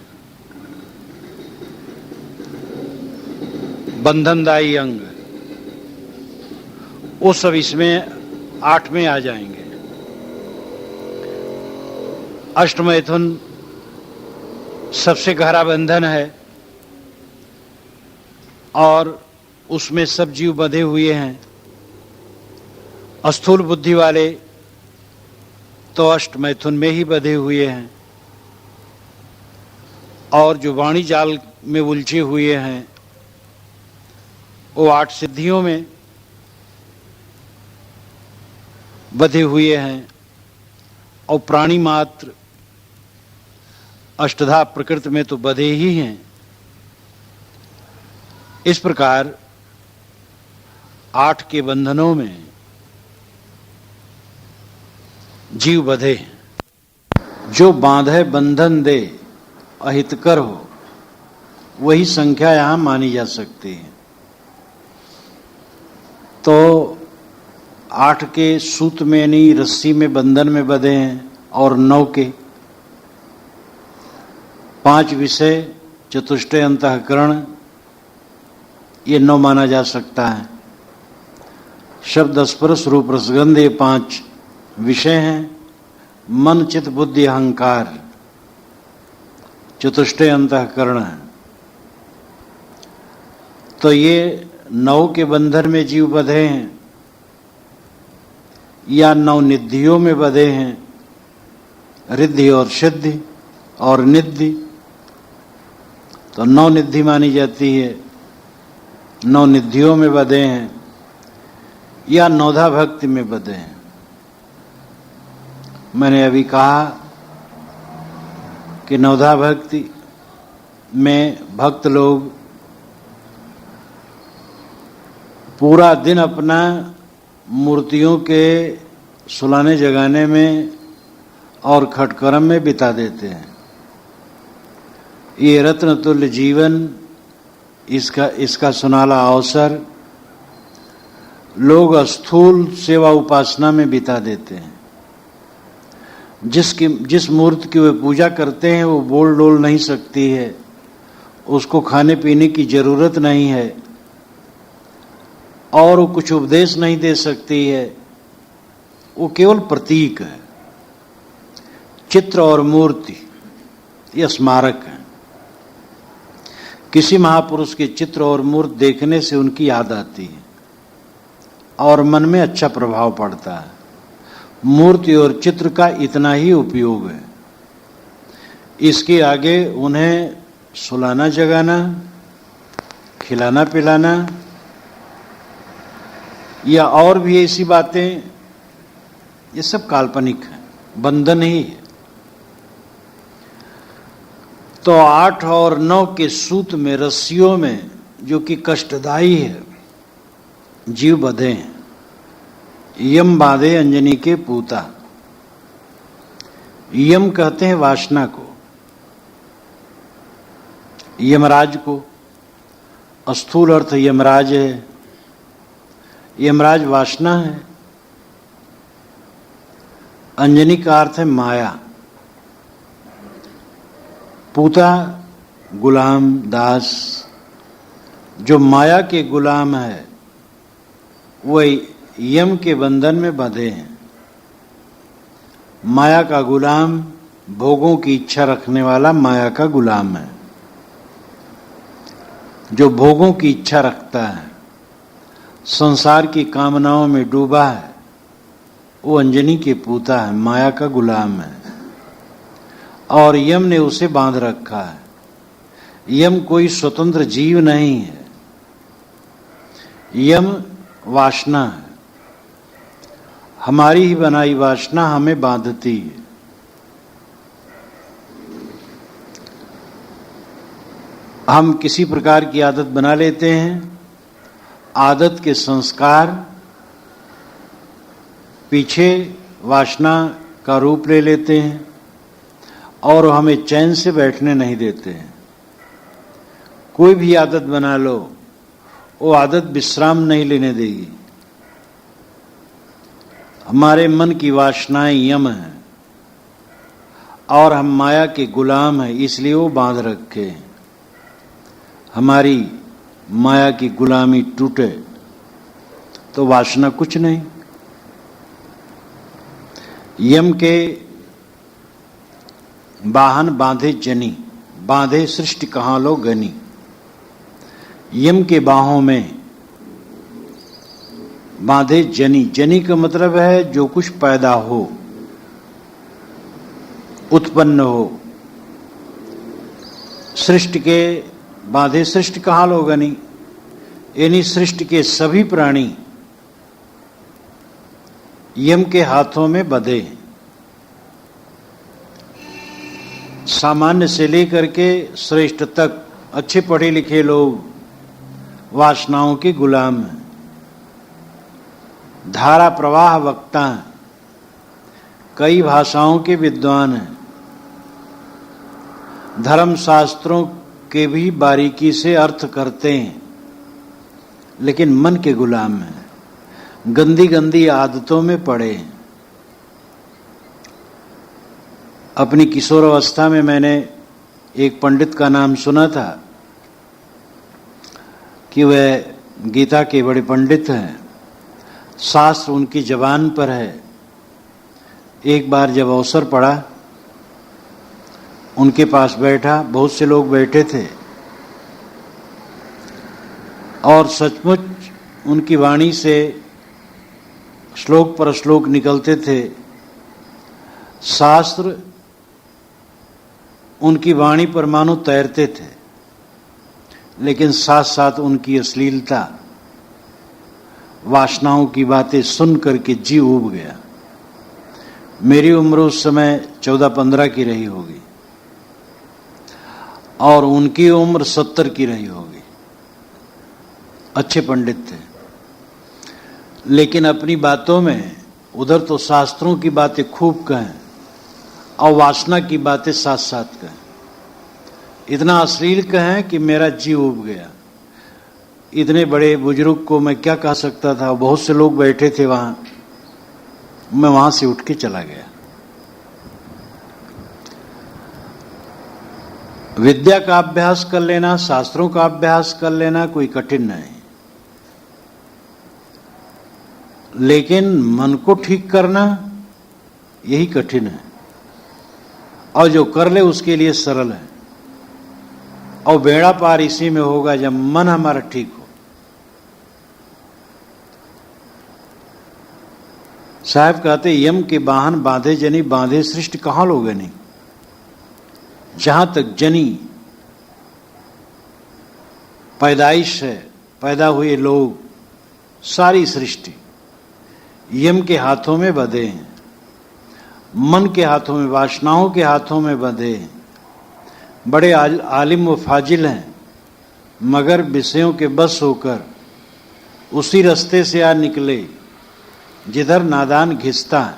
बंधनदायी अंग, वो सब इसमें 8 में आ जाएंगे। अष्टमैथुन सबसे गहरा बंधन है और उसमें सब जीव बंधे हुए हैं। स्थूल बुद्धि वाले तो अष्टमैथुन में ही बंधे हुए हैं, और जो वाणी जाल में उलझे हुए हैं वो 8 सिद्धियों में बंधे हुए हैं, और प्राणी मात्र अष्टधा प्रकृति में तो बंधे ही हैं। इस प्रकार 8 के बंधनों में जीव बंधे हैं। जो बांधे बंधन दे अहितकर हो, वही संख्या यहां मानी जा सकती है। तो 8 के सूत में यानी रस्सी में बंधन में बंधे हैं, और 9 के 5 विषय चतुष्टय अंतःकरण, ये 9 माना जा सकता है। शब्द स्पर्श रूप रसगंध, ये 5 विषय हैं। मन चित्त बुद्धि अहंकार चतुष्टय अंतःकरण है। तो ये 9 के बंधन में जीव बंधे हैं या 9 निधियों में बंधे हैं, रिद्धि और सिद्धि और निधि। तो 9 निधि मानी जाती है, 9 निधियों में बंधे हैं या नौधा भक्ति में बंधे हैं। मैंने अभी कहा कि नौधा भक्ति में भक्त लोग पूरा दिन अपना मूर्तियों के सुलाने जगाने में और खटकरम में बिता देते हैं। ये रत्न तुल्य जीवन इसका सुनाला अवसर लोग स्थूल सेवा उपासना में बिता देते हैं। जिस मूर्ति की वे पूजा करते हैं वो बोल डोल नहीं सकती है, उसको खाने पीने की जरूरत नहीं है और वो कुछ उपदेश नहीं दे सकती है, वो केवल प्रतीक है। चित्र और मूर्ति ये स्मारक है। किसी महापुरुष के चित्र और मूर्ति देखने से उनकी याद आती है और मन में अच्छा प्रभाव पड़ता है। मूर्ति और चित्र का इतना ही उपयोग है। इसके आगे उन्हें सुलाना जगाना, खिलाना पिलाना या और भी ऐसी बातें, ये सब काल्पनिक है, बंधन ही है। तो 8 और 9 के सूत में, रस्सियों में, जो कि कष्टदायी है, जीव बंधे हैं। यम बांधे अंजनी के पूता। यम कहते हैं वासना को, यमराज को। स्थूल अर्थ यमराज है। यमराज वासना है। अंजनी का अर्थ है माया। पूता गुलाम, दास। जो माया के गुलाम है वह यम के बंधन में बंधे हैं। माया का गुलाम भोगों की इच्छा रखने वाला माया का गुलाम है। जो भोगों की इच्छा रखता है, संसार की कामनाओं में डूबा है, वो अंजनी के पूता है, माया का गुलाम है और यम ने उसे बांध रखा है। यम कोई स्वतंत्र जीव नहीं है। यम वासना है। हमारी ही बनाई वासना हमें बांधती है। हम किसी प्रकार की आदत बना लेते हैं। आदत के संस्कार पीछे वासना का रूप ले लेते हैं और हमें चैन से बैठने नहीं देते हैं। कोई भी आदत बना लो, वो आदत विश्राम नहीं लेने देगी। हमारे मन की वासनाएं यम हैं और हम माया के गुलाम हैं, इसलिए वो बांध रखे हैं। हमारी माया की गुलामी टूटे तो वासना कुछ नहीं। यम के वाहन बांधे जनी, बांधे सृष्टि कहाँ लो गनी। यम के बाहों में बांधे जनी। जनी का मतलब है जो कुछ पैदा हो, उत्पन्न हो। सृष्टि के बांधे सृष्टि कहाँ लो गनी, यानी सृष्टि के सभी प्राणी यम के हाथों में बंधे। सामान्य से लेकर के श्रेष्ठ तक अच्छे पढ़े लिखे लोग वासनाओं के गुलाम हैं। धारा प्रवाह वक्ता हैं, कई भाषाओं के विद्वान हैं, धर्म शास्त्रों के भी बारीकी से अर्थ करते हैं, लेकिन मन के गुलाम हैं, गंदी गंदी आदतों में पड़े हैं। अपनी किशोर अवस्था में मैंने एक पंडित का नाम सुना था कि वह गीता के बड़े पंडित हैं, शास्त्र उनकी जबान पर है। एक बार जब अवसर पड़ा, उनके पास बैठा, बहुत से लोग बैठे थे और सचमुच उनकी वाणी से श्लोक पर श्लोक निकलते थे। शास्त्र उनकी वाणी पर मानो तैरते थे, लेकिन साथ साथ उनकी अश्लीलता, वासनाओं की बातें सुन करके जी उब गया। मेरी उम्र उस समय 14-15 की रही होगी और उनकी उम्र 70 की रही होगी। अच्छे पंडित थे, लेकिन अपनी बातों में उधर तो शास्त्रों की बातें खूब कहें और वासना की बातें साथ साथ कहें। इतना अश्लील कहें कि मेरा जी उब गया। इतने बड़े बुजुर्ग को मैं क्या कह सकता था, बहुत से लोग बैठे थे वहां, मैं वहां से उठ के चला गया। विद्या का अभ्यास कर लेना, शास्त्रों का अभ्यास कर लेना कोई कठिन नहीं, लेकिन मन को ठीक करना यही कठिन है, और जो कर ले उसके लिए सरल है। और बेड़ा पार इसी में होगा जब मन हमारा ठीक हो। साहब कहते यम के वाहन बांधे जनी, बांधे सृष्टि कहां लोगे नहीं। जहां तक जनी पैदाइश है, पैदा हुए लोग, सारी सृष्टि यम के हाथों में बंधे हैं, मन के हाथों में, वासनाओं के हाथों में बंधे हैं। बड़े आलिम व फाजिल हैं, मगर विषयों के बस होकर उसी रास्ते से आ निकले जिधर नादान घिसता है।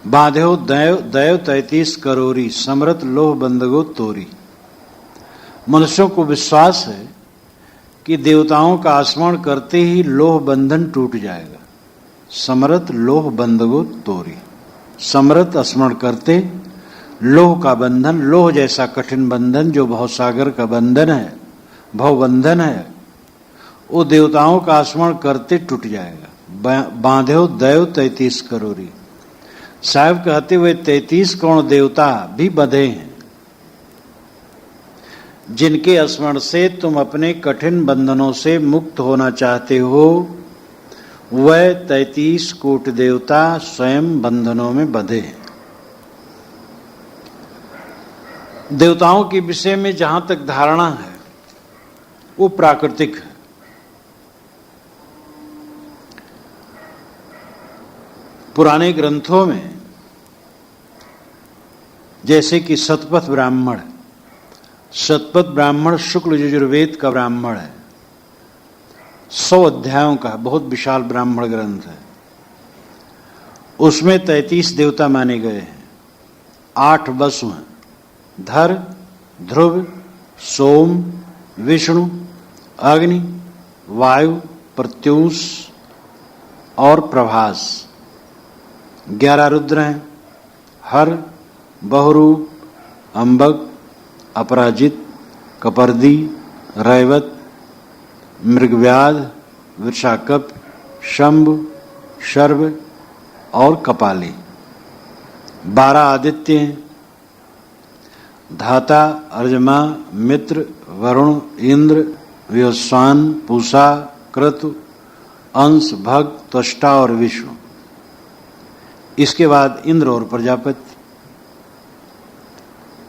बांधो दैव 33 करोरी, समरत लोह बंदगो तोरी। मनुष्यों को विश्वास है कि देवताओं का स्मरण करते ही लोह बंधन टूट जाएगा। समरत लोह बंदगो तोरी, समरत स्मरण करते लोह का बंधन, लोह जैसा कठिन बंधन जो भवसागर का बंधन है, भवबंधन है, वो देवताओं का स्मरण करते टूट जाएगा। बांधो दैव 33 करोरी। साहब कहते हुए 33 करोड़ देवता भी बंधे हैं, जिनके स्मरण से तुम अपने कठिन बंधनों से मुक्त होना चाहते हो। वह 33 कोटि देवता स्वयं बंधनों में बंधे हैं। देवताओं के विषय में जहां तक धारणा है वो प्राकृतिक है। पुराने ग्रंथों में जैसे कि शतपथ ब्राह्मण, शतपथ ब्राह्मण शुक्ल यजुर्वेद का ब्राह्मण है, 100 अध्यायों का बहुत विशाल ब्राह्मण ग्रंथ है। उसमें 33 देवता माने गए हैं। 8 वसु हैं, धर, ध्रुव, सोम, विष्णु, अग्नि, वायु, प्रत्यूष और प्रभास। 11 रुद्र हैं, हर, बहुरूप, अंबक, अपराजित, कपर्दी, रैवत, मृगव्याध, वृषाकप, शंभु, शर्व और कपाली। 12 आदित्य हैं, धाता, अर्जमा, मित्र, वरुण, इंद्र, विवस्वान, पूषा, क्रतु, अंश, भग, त्वष्टा और विष्णु। इसके बाद इंद्र और प्रजापति।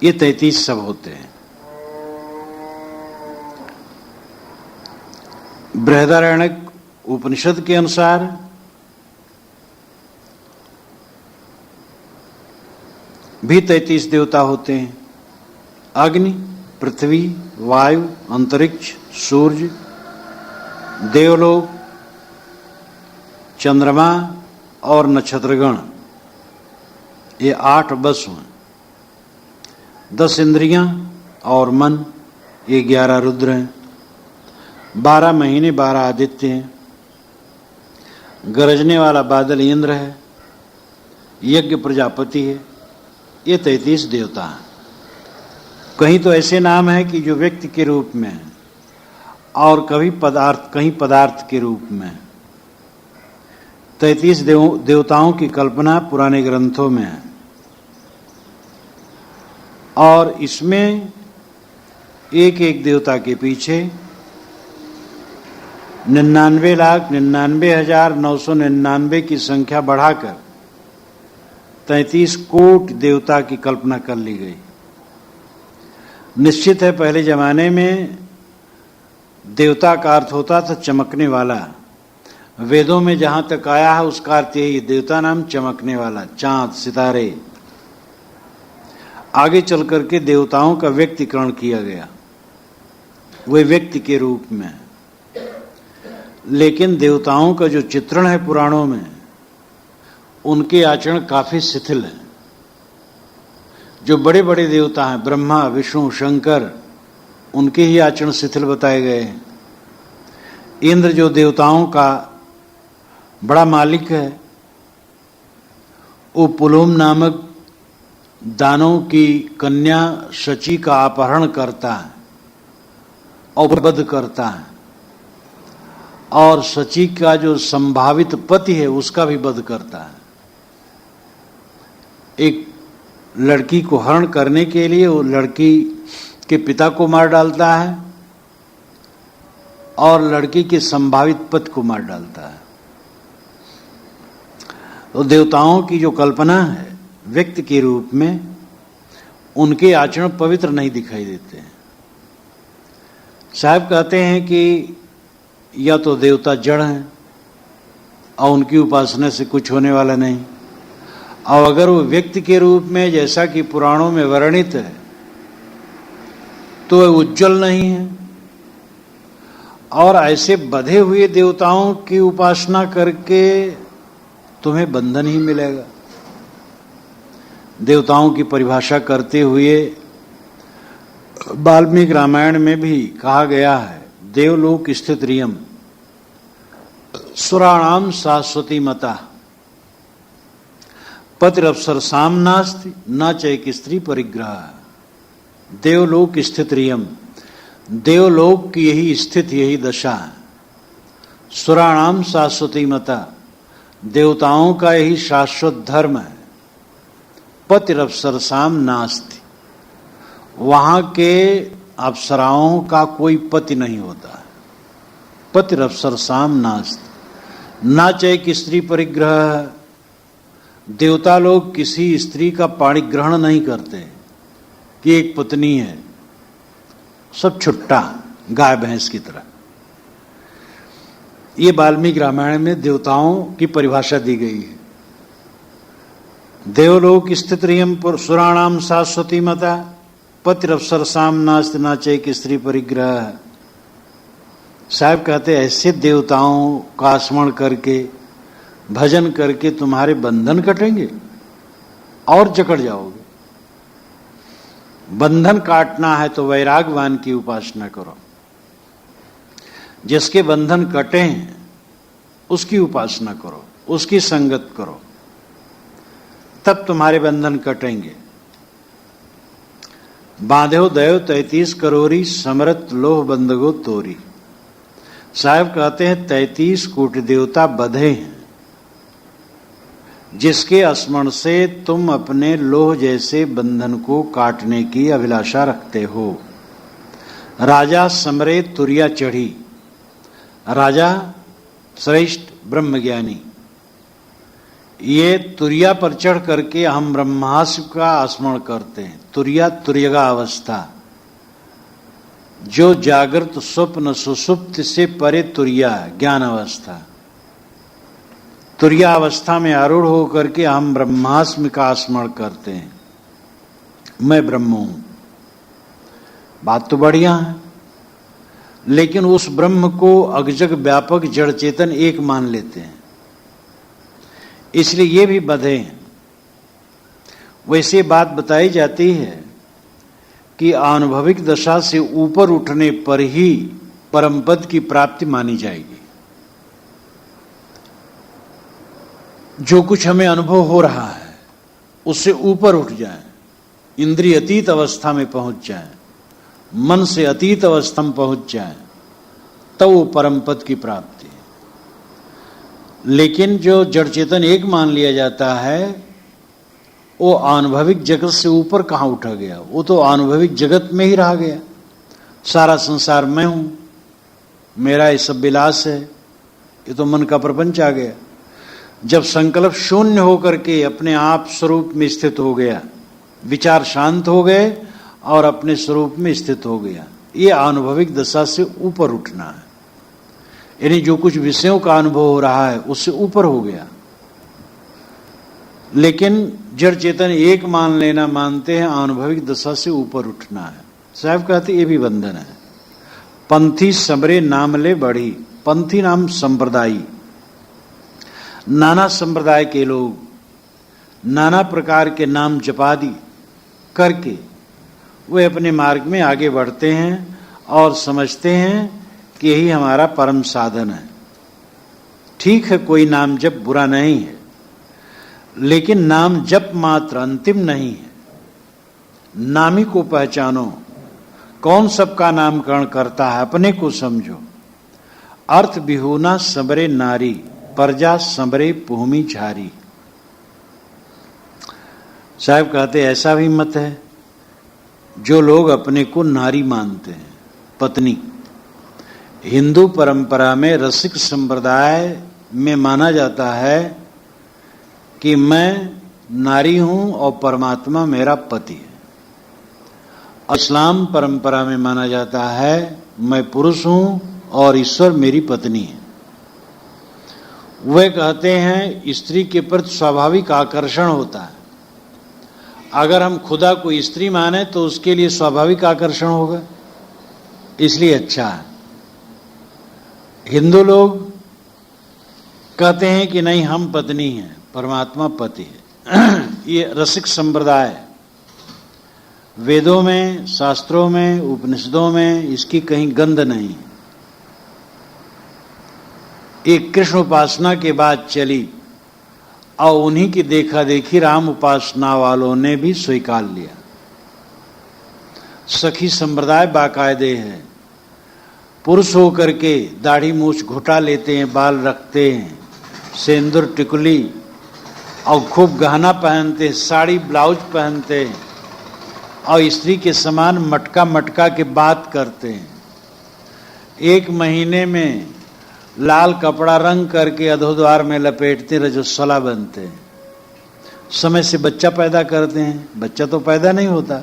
ये 33 सब होते हैं। बृहदारण्यक उपनिषद के अनुसार भी 33 देवता होते हैं। अग्नि, पृथ्वी, वायु, अंतरिक्ष, सूर्य, देवलोक, चंद्रमा और नक्षत्रगण, ये 8 वसु हैं। 10 इंद्रियां और मन, ये 11 रुद्र हैं। 12 महीने 12 आदित्य हैं। गरजने वाला बादल इंद्र है, यज्ञ प्रजापति है। ये 33 देवता हैं। कहीं तो ऐसे नाम है कि जो व्यक्ति के रूप में है और कहीं पदार्थ के रूप में। 33 देवताओं की कल्पना पुराने ग्रंथों में है, और इसमें एक एक देवता के पीछे 99,99,999 की संख्या बढ़ाकर 33 कोटि देवता की कल्पना कर ली गई। निश्चित है पहले जमाने में देवता का अर्थ होता था चमकने वाला। वेदों में जहां तक आया है उसका अर्थ यही, देवता नाम चमकने वाला, चांद, सितारे। आगे चल करके देवताओं का व्यक्तिकरण किया गया, वे व्यक्ति के रूप में। लेकिन देवताओं का जो चित्रण है पुराणों में, उनके आचरण काफी शिथिल है। जो बड़े बड़े देवता हैं, ब्रह्मा, विष्णु, शंकर, उनके ही आचरण शिथिल बताए गए। इंद्र जो देवताओं का बड़ा मालिक है, वो पुलुम नामक दानव की कन्या शची का अपहरण करता है और वध करता है, और शची का जो संभावित पति है उसका भी वध करता है। एक लड़की को हरण करने के लिए वो लड़की के पिता को मार डालता है और लड़की के संभावित पति को मार डालता है। तो देवताओं की जो कल्पना है व्यक्ति के रूप में, उनके आचरण पवित्र नहीं दिखाई देते हैं। साहब कहते हैं कि या तो देवता जड़ हैं और उनकी उपासना से कुछ होने वाला नहीं, और अगर वो व्यक्ति के रूप में जैसा कि पुराणों में वर्णित है तो वह उज्जवल नहीं है, और ऐसे बधे हुए देवताओं की उपासना करके तुम्हें बंधन ही मिलेगा। देवताओं की परिभाषा करते हुए वाल्मीकि रामायण में भी कहा गया है, देवलोक स्थित रियम सुराणाम शाश्वती मता पतिरप्सरसाम नास्ति न चैक स्त्री परिग्रह। देवलोक स्थित रियम, देवलोक की यही स्थित यही दशा है। सुराणाम शाश्वती मता, देवताओं का यही शाश्वत धर्म है। पतिरप्सरसाम नास्ति, वहां के अप्सराओं का कोई पति नहीं होता है। पतिरप्सरसाम नास्ति न चैक स्त्री परिग्रह, देवता लोग किसी स्त्री का पाणिग्रहण नहीं करते कि एक पत्नी है, सब छुट्टा गाय भैंस की तरह। ये वाल्मीकि रामायण में देवताओं की परिभाषा दी गई है। देवलोक स्थित रियम सुराणाम शाश्वती मता पतिरप्सरसाम नास्ति न चैक स्त्री परिग्रह। साहब कहते ऐसे देवताओं का स्मरण करके भजन करके तुम्हारे बंधन कटेंगे और जकड़ जाओगे। बंधन काटना है तो वैरागवान की उपासना करो, जिसके बंधन कटे हैं उसकी उपासना करो, उसकी संगत करो, तब तुम्हारे बंधन कटेंगे। बांधो दयो 33 करोरी समरत लोह बंदगो तोरी। साहब कहते हैं 33 कोटि देवता बधे हैं, जिसके स्मरण से तुम अपने लोह जैसे बंधन को काटने की अभिलाषा रखते हो। राजा समरे तुरिया चढ़ी, राजा श्रेष्ठ ब्रह्मज्ञानी ये तुरिया पर चढ़ करके हम ब्रह्मास्म का स्मरण करते हैं। तुरिया तुर्यगा अवस्था, जो जागृत स्वप्न सुसुप्त से परे तुरिया ज्ञान अवस्था। तुरिया अवस्था में आरूढ़ होकर के हम ब्रह्मास्म का स्मरण करते हैं, मैं ब्रह्म हूं। बात तो बढ़िया है, लेकिन उस ब्रह्म को अगजग व्यापक जड़ चेतन एक मान लेते हैं, इसलिए ये भी बधे हैं। वैसे बात बताई जाती है कि अनुभविक दशा से ऊपर उठने पर ही परम पद की प्राप्ति मानी जाएगी। जो कुछ हमें अनुभव हो रहा है उससे ऊपर उठ जाए, इंद्रिय अतीत अवस्था में पहुंच जाए, मन से अतीत अवस्था में पहुंच जाए, तो वो परम पद की प्राप्ति। लेकिन जो जड़ चेतन एक मान लिया जाता है वो अनुभविक जगत से ऊपर कहां उठा गया, वो तो अनुभविक जगत में ही रह गया। सारा संसार मैं हूं, मेरा ये सब विलास है, ये तो मन का प्रपंच आ गया। जब संकल्प शून्य होकर के अपने आप स्वरूप में स्थित हो गया, विचार शांत हो गए और अपने स्वरूप में स्थित हो गया, ये अनुभविक दशा से ऊपर उठना है। यानी जो कुछ विषयों का अनुभव हो रहा है उससे ऊपर हो गया। लेकिन जड़ चेतन एक मान लेना मानते हैं, अनुभविक दशा से ऊपर उठना है। साहब कहते ये भी बंधन है। पंथी समरे नाम ले बढ़ी, पंथी नाम संप्रदायी, नाना संप्रदाय के लोग नाना प्रकार के नाम जपादि करके वे अपने मार्ग में आगे बढ़ते हैं और समझते हैं कि यही हमारा परम साधन है। ठीक है, कोई नाम जप बुरा नहीं है, लेकिन नाम जप मात्र अंतिम नहीं है। नामी को पहचानो, कौन सबका नामकरण करता है, अपने को समझो। अर्थ बिहुना सबरे नारी, प्रजा सबरे भूमि झारी। साहब कहते ऐसा भी मत है जो लोग अपने को नारी मानते हैं, पत्नी। हिंदू परंपरा में रसिक संप्रदाय में माना जाता है कि मैं नारी हूं और परमात्मा मेरा पति है। इस्लाम परंपरा में माना जाता है मैं पुरुष हूं और ईश्वर मेरी पत्नी है। वे कहते हैं स्त्री के प्रति स्वाभाविक आकर्षण होता है। अगर हम खुदा को स्त्री माने तो उसके लिए स्वाभाविक आकर्षण होगा, इसलिए अच्छा है। हिंदू लोग कहते हैं कि नहीं, हम पत्नी हैं, परमात्मा पति है। ये रसिक संप्रदाय वेदों में, शास्त्रों में, उपनिषदों में इसकी कहीं गंध नहीं। एक कृष्ण उपासना के बाद चली और उन्हीं की देखा देखी राम उपासना वालों ने भी स्वीकार लिया। सखी संप्रदाय बाकायदे है। पुरुष होकर के दाढ़ी मूछ घुटा लेते हैं, बाल रखते हैं, सिंदूर टिकुली और खूब गहना पहनते, साड़ी ब्लाउज पहनते हैं और स्त्री के समान मटका मटका के बात करते हैं। एक महीने में लाल कपड़ा रंग करके अधोद्वार में लपेटते, रजस्वला बनते हैं। समय से बच्चा पैदा करते हैं, बच्चा तो पैदा नहीं होता।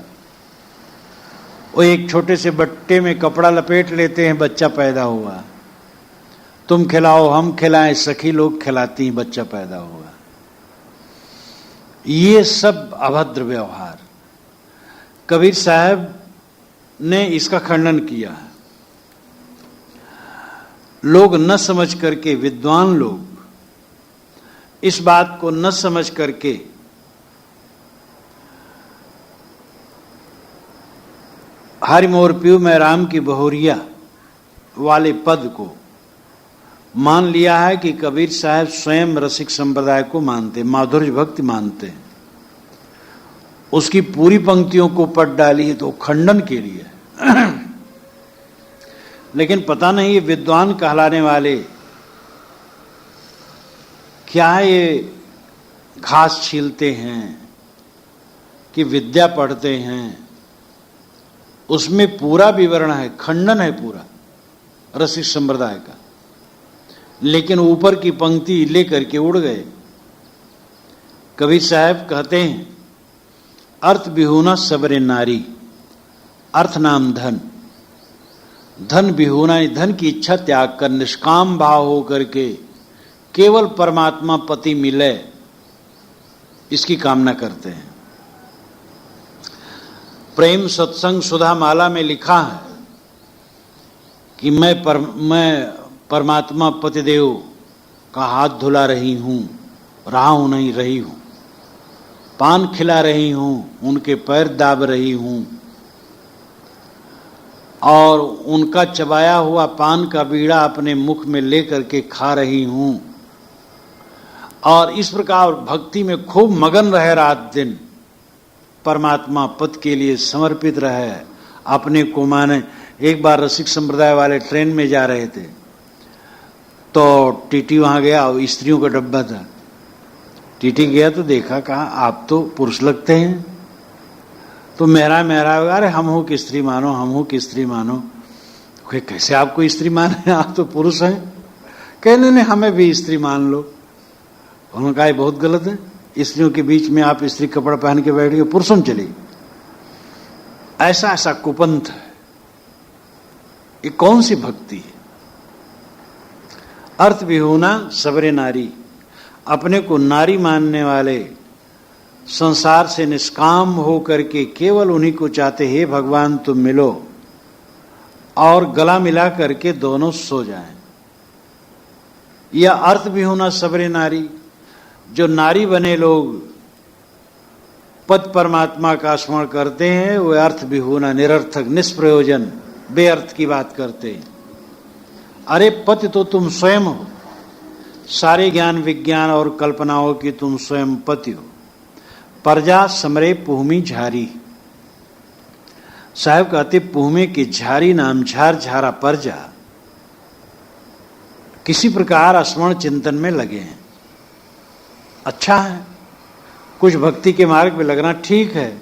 वो एक छोटे से बट्टे में कपड़ा लपेट लेते हैं, बच्चा पैदा हुआ। तुम खिलाओ, हम खिलाएं, सखी लोग खिलाती हैं, बच्चा पैदा हुआ। ये सब अभद्र व्यवहार। कबीर साहब ने इसका खंडन किया है। लोग न समझ करके, विद्वान लोग इस बात को न समझ करके हरि मोर पियू मैं राम की बहुरिया वाले पद को मान लिया है कि कबीर साहब स्वयं रसिक संप्रदाय को मानते, माधुर्य भक्ति मानते हैं। उसकी पूरी पंक्तियों को पढ़ डाली है तो खंडन के लिए। लेकिन पता नहीं ये विद्वान कहलाने वाले क्या ये घास छीलते हैं कि विद्या पढ़ते हैं। उसमें पूरा विवरण है, खंडन है पूरा रसिक संप्रदाय का, लेकिन ऊपर की पंक्ति लेकर के उड़ गए। कबीर साहब कहते हैं अर्थ बिहुना सबरे नारी। अर्थ नाम धन, धन बिहुना, धन की इच्छा त्याग कर निष्काम भाव होकर के केवल परमात्मा पति मिले, इसकी कामना करते हैं। प्रेम सत्संग सुधा माला में लिखा है कि मैं परमात्मा पतिदेव का हाथ धुला रही हूं, रहा हूं नहीं रही हूं, पान खिला रही हूं, उनके पैर दाब रही हूं और उनका चबाया हुआ पान का बीड़ा अपने मुख में लेकर के खा रही हूं। और इस प्रकार भक्ति में खूब मगन रहे, रात दिन परमात्मा पद के लिए समर्पित रहे, अपने को माने। एक बार रसिक संप्रदाय वाले ट्रेन में जा रहे थे तो टीटी वहां गया और स्त्रियों का डब्बा था। टीटी गया तो देखा, कहा आप तो पुरुष लगते हैं। तो मेहरा अरे हम हो कि स्त्री मानो, हम हो कि स्त्री मानो। कैसे आपको स्त्री माने, आप तो पुरुष हैं। कहने नहीं, हमें भी स्त्री मान लो। उन्होंने कहा बहुत गलत है, स्त्रियों के बीच में आप स्त्री कपड़ा पहन के बैठ गए, पुरुषों में चले। ऐसा ऐसा कुपंथ है, ये कौन सी भक्ति है। अर्थ विहुना सबरे नारी, अपने को नारी मानने वाले संसार से निष्काम हो करके केवल उन्हीं को चाहते, हे भगवान तुम मिलो, और गला मिला करके दोनों सो जाएं। यह अर्थ विहुना सबरे नारी। जो नारी बने लोग पद परमात्मा का स्मरण करते हैं, वे अर्थ विहुना, निरर्थक, निष्प्रयोजन बेअर्थ की बात करते। अरे पति तो तुम स्वयं हो, सारे ज्ञान विज्ञान और कल्पनाओं की तुम स्वयं पति हो। प्रजा समरे पुहमी झारी। साहब कहते पुहमे की झारी नाम झार झारा प्रजा किसी प्रकार स्मरण चिंतन में लगे हैं। अच्छा है, कुछ भक्ति के मार्ग में लगना ठीक है,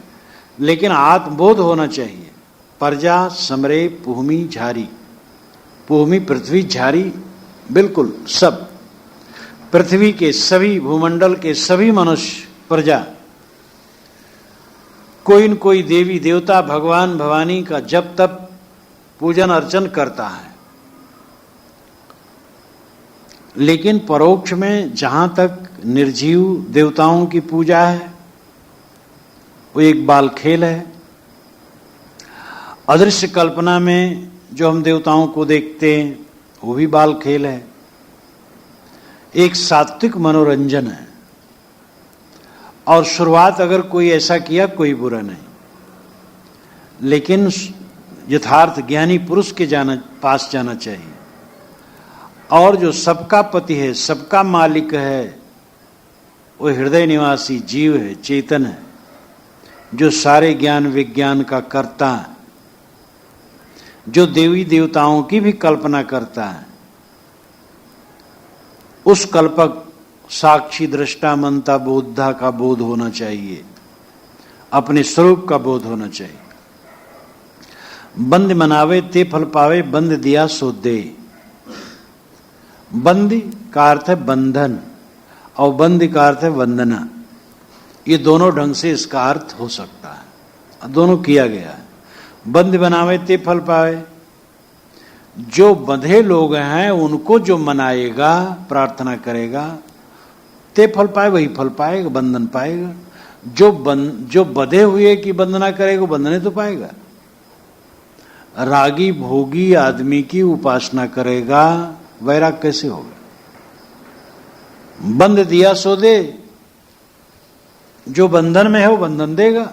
लेकिन आत्मबोध होना चाहिए। प्रजा समरे पुहमी झारी। पुहमी पृथ्वी, झारी बिल्कुल सब, पृथ्वी के सभी, भूमंडल के सभी मनुष्य प्रजा कोई न कोई देवी देवता भगवान भवानी का जब तब पूजन अर्चन करता है। लेकिन परोक्ष में जहां तक निर्जीव देवताओं की पूजा है वो एक बाल खेल है। अदृश्य कल्पना में जो हम देवताओं को देखते हैं वो भी बाल खेल है, एक सात्विक मनोरंजन है। और शुरुआत अगर कोई ऐसा किया कोई बुरा नहीं, लेकिन यथार्थ ज्ञानी पुरुष के पास जाना चाहिए। और जो सबका पति है, सबका मालिक है, वो हृदय निवासी जीव है, चेतन है, जो सारे ज्ञान विज्ञान का कर्ता है, जो देवी देवताओं की भी कल्पना करता है। उस कल्पक साक्षी दृष्टा मनता बोधा का बोध होना चाहिए, अपने स्वरूप का बोध होना चाहिए। बंद मनावे ते फल पावे, बंद दिया सो दे। बंदी का अर्थ है बंधन और बंदी का अर्थ है वंदना। ये दोनों ढंग से इसका अर्थ हो सकता है, दोनों किया गया है। बंद बनावे ते फल पावे, जो बंधे लोग हैं उनको जो मनाएगा, प्रार्थना करेगा, ते फल पाए, वही फल पाएगा, बंधन पाएगा। जो बंधे हुए की वंदना करेगा बंधने तो पाएगा। रागी भोगी आदमी की उपासना करेगा, वैराग कैसे होगा? बंध दिया सो दे, जो बंधन में है वो बंधन देगा।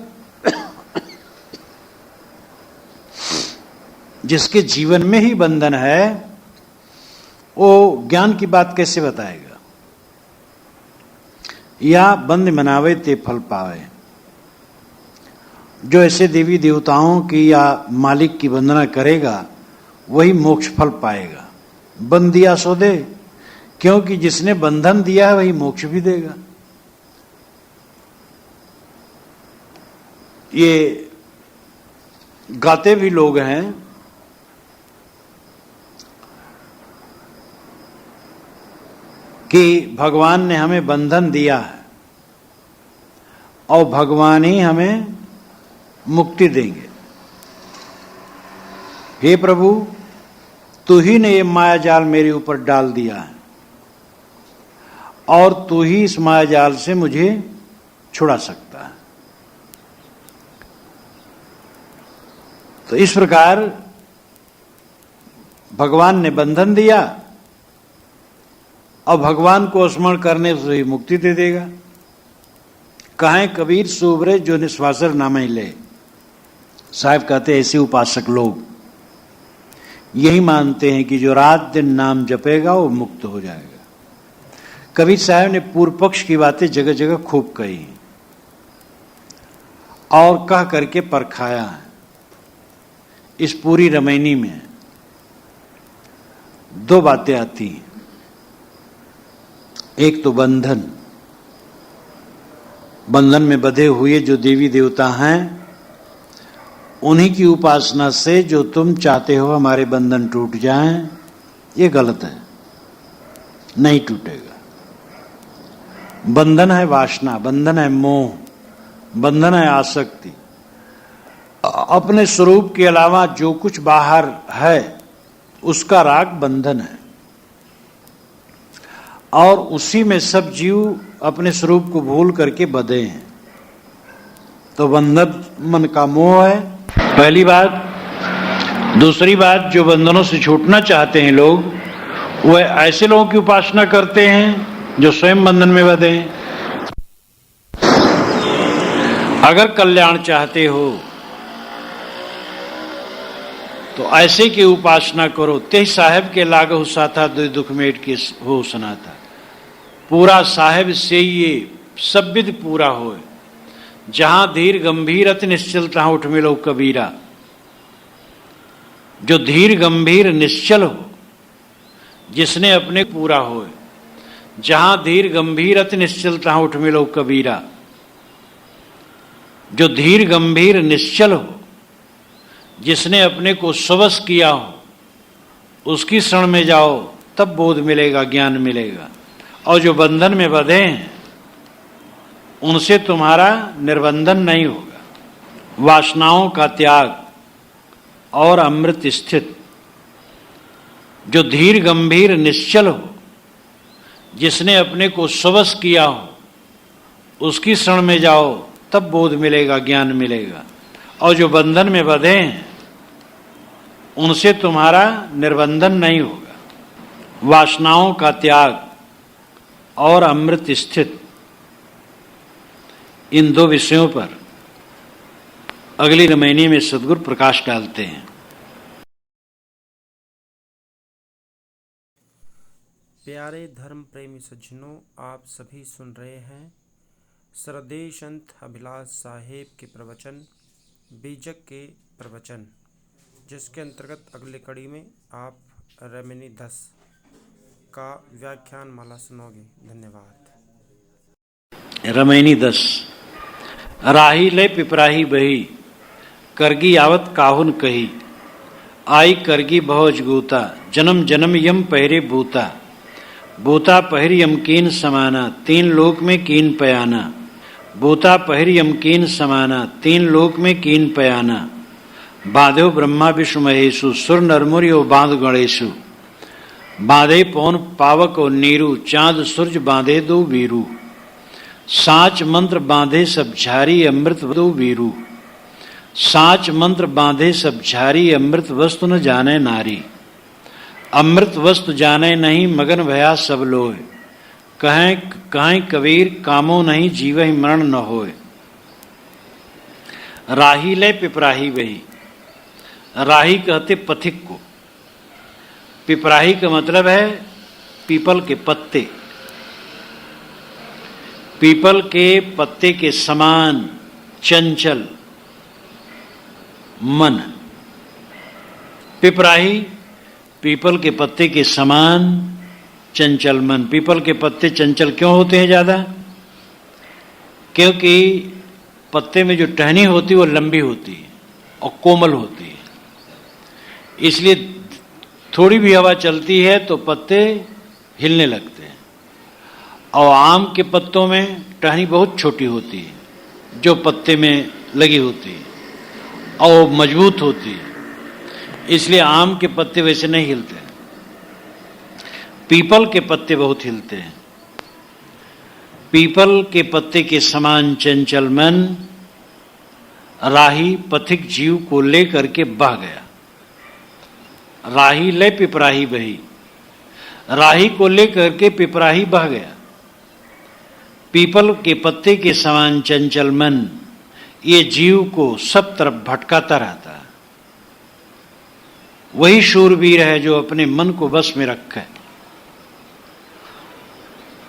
जिसके जीवन में ही बंधन है वो ज्ञान की बात कैसे बताएगा? या बंद मनावे ते फल पावे, जो ऐसे देवी देवताओं की या मालिक की वंदना करेगा वही मोक्ष फल पाएगा। बंद दिया सो दे, क्योंकि जिसने बंधन दिया है वही मोक्ष भी देगा। ये गाते भी लोग हैं कि भगवान ने हमें बंधन दिया है और भगवान ही हमें मुक्ति देंगे। हे प्रभु, तू ही ने ये माया जाल मेरे ऊपर डाल दिया है और तू ही इस माया जाल से मुझे छुड़ा सकता है। तो इस प्रकार भगवान ने बंधन दिया और भगवान को स्मरण करने से ही मुक्ति दे देगा। कहें कबीर सुबरे जो निस्वासर नाम ही ले। साहब कहते ऐसे उपासक लोग यही मानते हैं कि जो रात दिन नाम जपेगा वो मुक्त हो जाएगा। कबीर साहब ने पूर्व पक्ष की बातें जगह जगह खूब कही और कह करके परखाया है। इस पूरी रामायणी में दो बातें आती हैं। एक तो बंधन, बंधन में बंधे हुए जो देवी देवता हैं उन्हीं की उपासना से जो तुम चाहते हो हमारे बंधन टूट जाएं, ये गलत है, नहीं टूटेगा। बंधन है वासना, बंधन है मोह, बंधन है आसक्ति। अपने स्वरूप के अलावा जो कुछ बाहर है उसका राग बंधन है और उसी में सब जीव अपने स्वरूप को भूल करके बंधे हैं। तो बंधन मन का मोह है, पहली बात। दूसरी बात, जो बंधनों से छूटना चाहते हैं लोग, वह ऐसे लोगों की उपासना करते हैं जो स्वयं बंधन में बंधे हैं। अगर कल्याण चाहते हो तो ऐसे की उपासना करो। ते साहेब के लागहु साथा दो दुख मेट के हो सुनाता। पूरा साहेब से ये सब विध पूरा होए। जहां धीर गंभीर अति निश्चल तहां उठ मिलो कबीरा। जो धीर गंभीर निश्चल हो, जिसने अपने पूरा होए। जहां धीर गंभीर अति निश्चल तहां उठ मिलो कबीरा। जो धीर गंभीर निश्चल हो, जिसने अपने को स्वश किया हो, उसकी शरण में जाओ तब बोध मिलेगा, ज्ञान मिलेगा। और जो बंधन में बंधे हैं उनसे तुम्हारा निर्बंधन नहीं होगा। वासनाओं का त्याग और अमृत स्थित। जो धीर गंभीर निश्चल हो, जिसने अपने को स्वश किया हो, उसकी शरण में जाओ तब बोध मिलेगा, ज्ञान मिलेगा। और जो बंधन में बंधे हैं उनसे तुम्हारा निर्बंधन नहीं होगा। वासनाओं का त्याग और अमृत स्थित। इन दो विषयों पर अगली महीने में सद्गुरु प्रकाश डालते हैं। प्यारे धर्म प्रेमी सज्जनों, आप सभी सुन रहे हैं श्रद्धेय संत अभिलाष साहेब के प्रवचन, बीजक के प्रवचन, जिसके अंतर्गत अगली कड़ी में आप रमैनी 10 का व्याख्यान माला सुनोगे। धन्यवाद। रमैनी 10। राही ले पिपराही बही, करगी आवत काहुन कही। आई करगी भौज गूता, जन्म जन्म यम पहरे बूता। बूता पहर यम कीन समाना, तीन लोक में कीन पयाना। बूता पहर यम कीन समाना, तीन लोक में कीन पयाना। बाधो ब्रह्मा विष्णु महेशु, सुर नरमुरि ओ बांध गणेशु। बांधे पौन पावक और नीरू, चांद सूरज बांधे दो वीरू। साच मंत्र बांधे सब झारी, अमृत दो वीरू। साच मंत्र बांधे सब झारी, अमृत वस्तु न जाने नारी। अमृत वस्तु जाने नहीं, मगन भया सब लोय। कहें कहें कबीर, कामो नहीं जीवहि मरण न होय। राही ले पिपराही बही। राही कहते पथिक को। पिपराही का मतलब है पीपल के पत्ते। पीपल के पत्ते के समान चंचल मन। पिपराही पीपल के पत्ते के समान चंचल मन। पीपल के पत्ते चंचल क्यों होते हैं ज्यादा? क्योंकि पत्ते में जो टहनी होती है वो लंबी होती है और कोमल होती है, इसलिए थोड़ी भी हवा चलती है तो पत्ते हिलने लगते हैं। और आम के पत्तों में टहनी बहुत छोटी होती है जो पत्ते में लगी होती है और मजबूत होती है, इसलिए आम के पत्ते वैसे नहीं हिलते। पीपल के पत्ते बहुत हिलते हैं। पीपल के पत्ते के समान चंचल मन राही पथिक जीव को लेकर के बह गया। राही ले पिपराही बही। राही को लेकर के पिपराही बह गया। पीपल के पत्ते के समान चंचल मन ये जीव को सब तरफ भटकाता रहता है। वही शूरवीर है जो अपने मन को बस में रखे।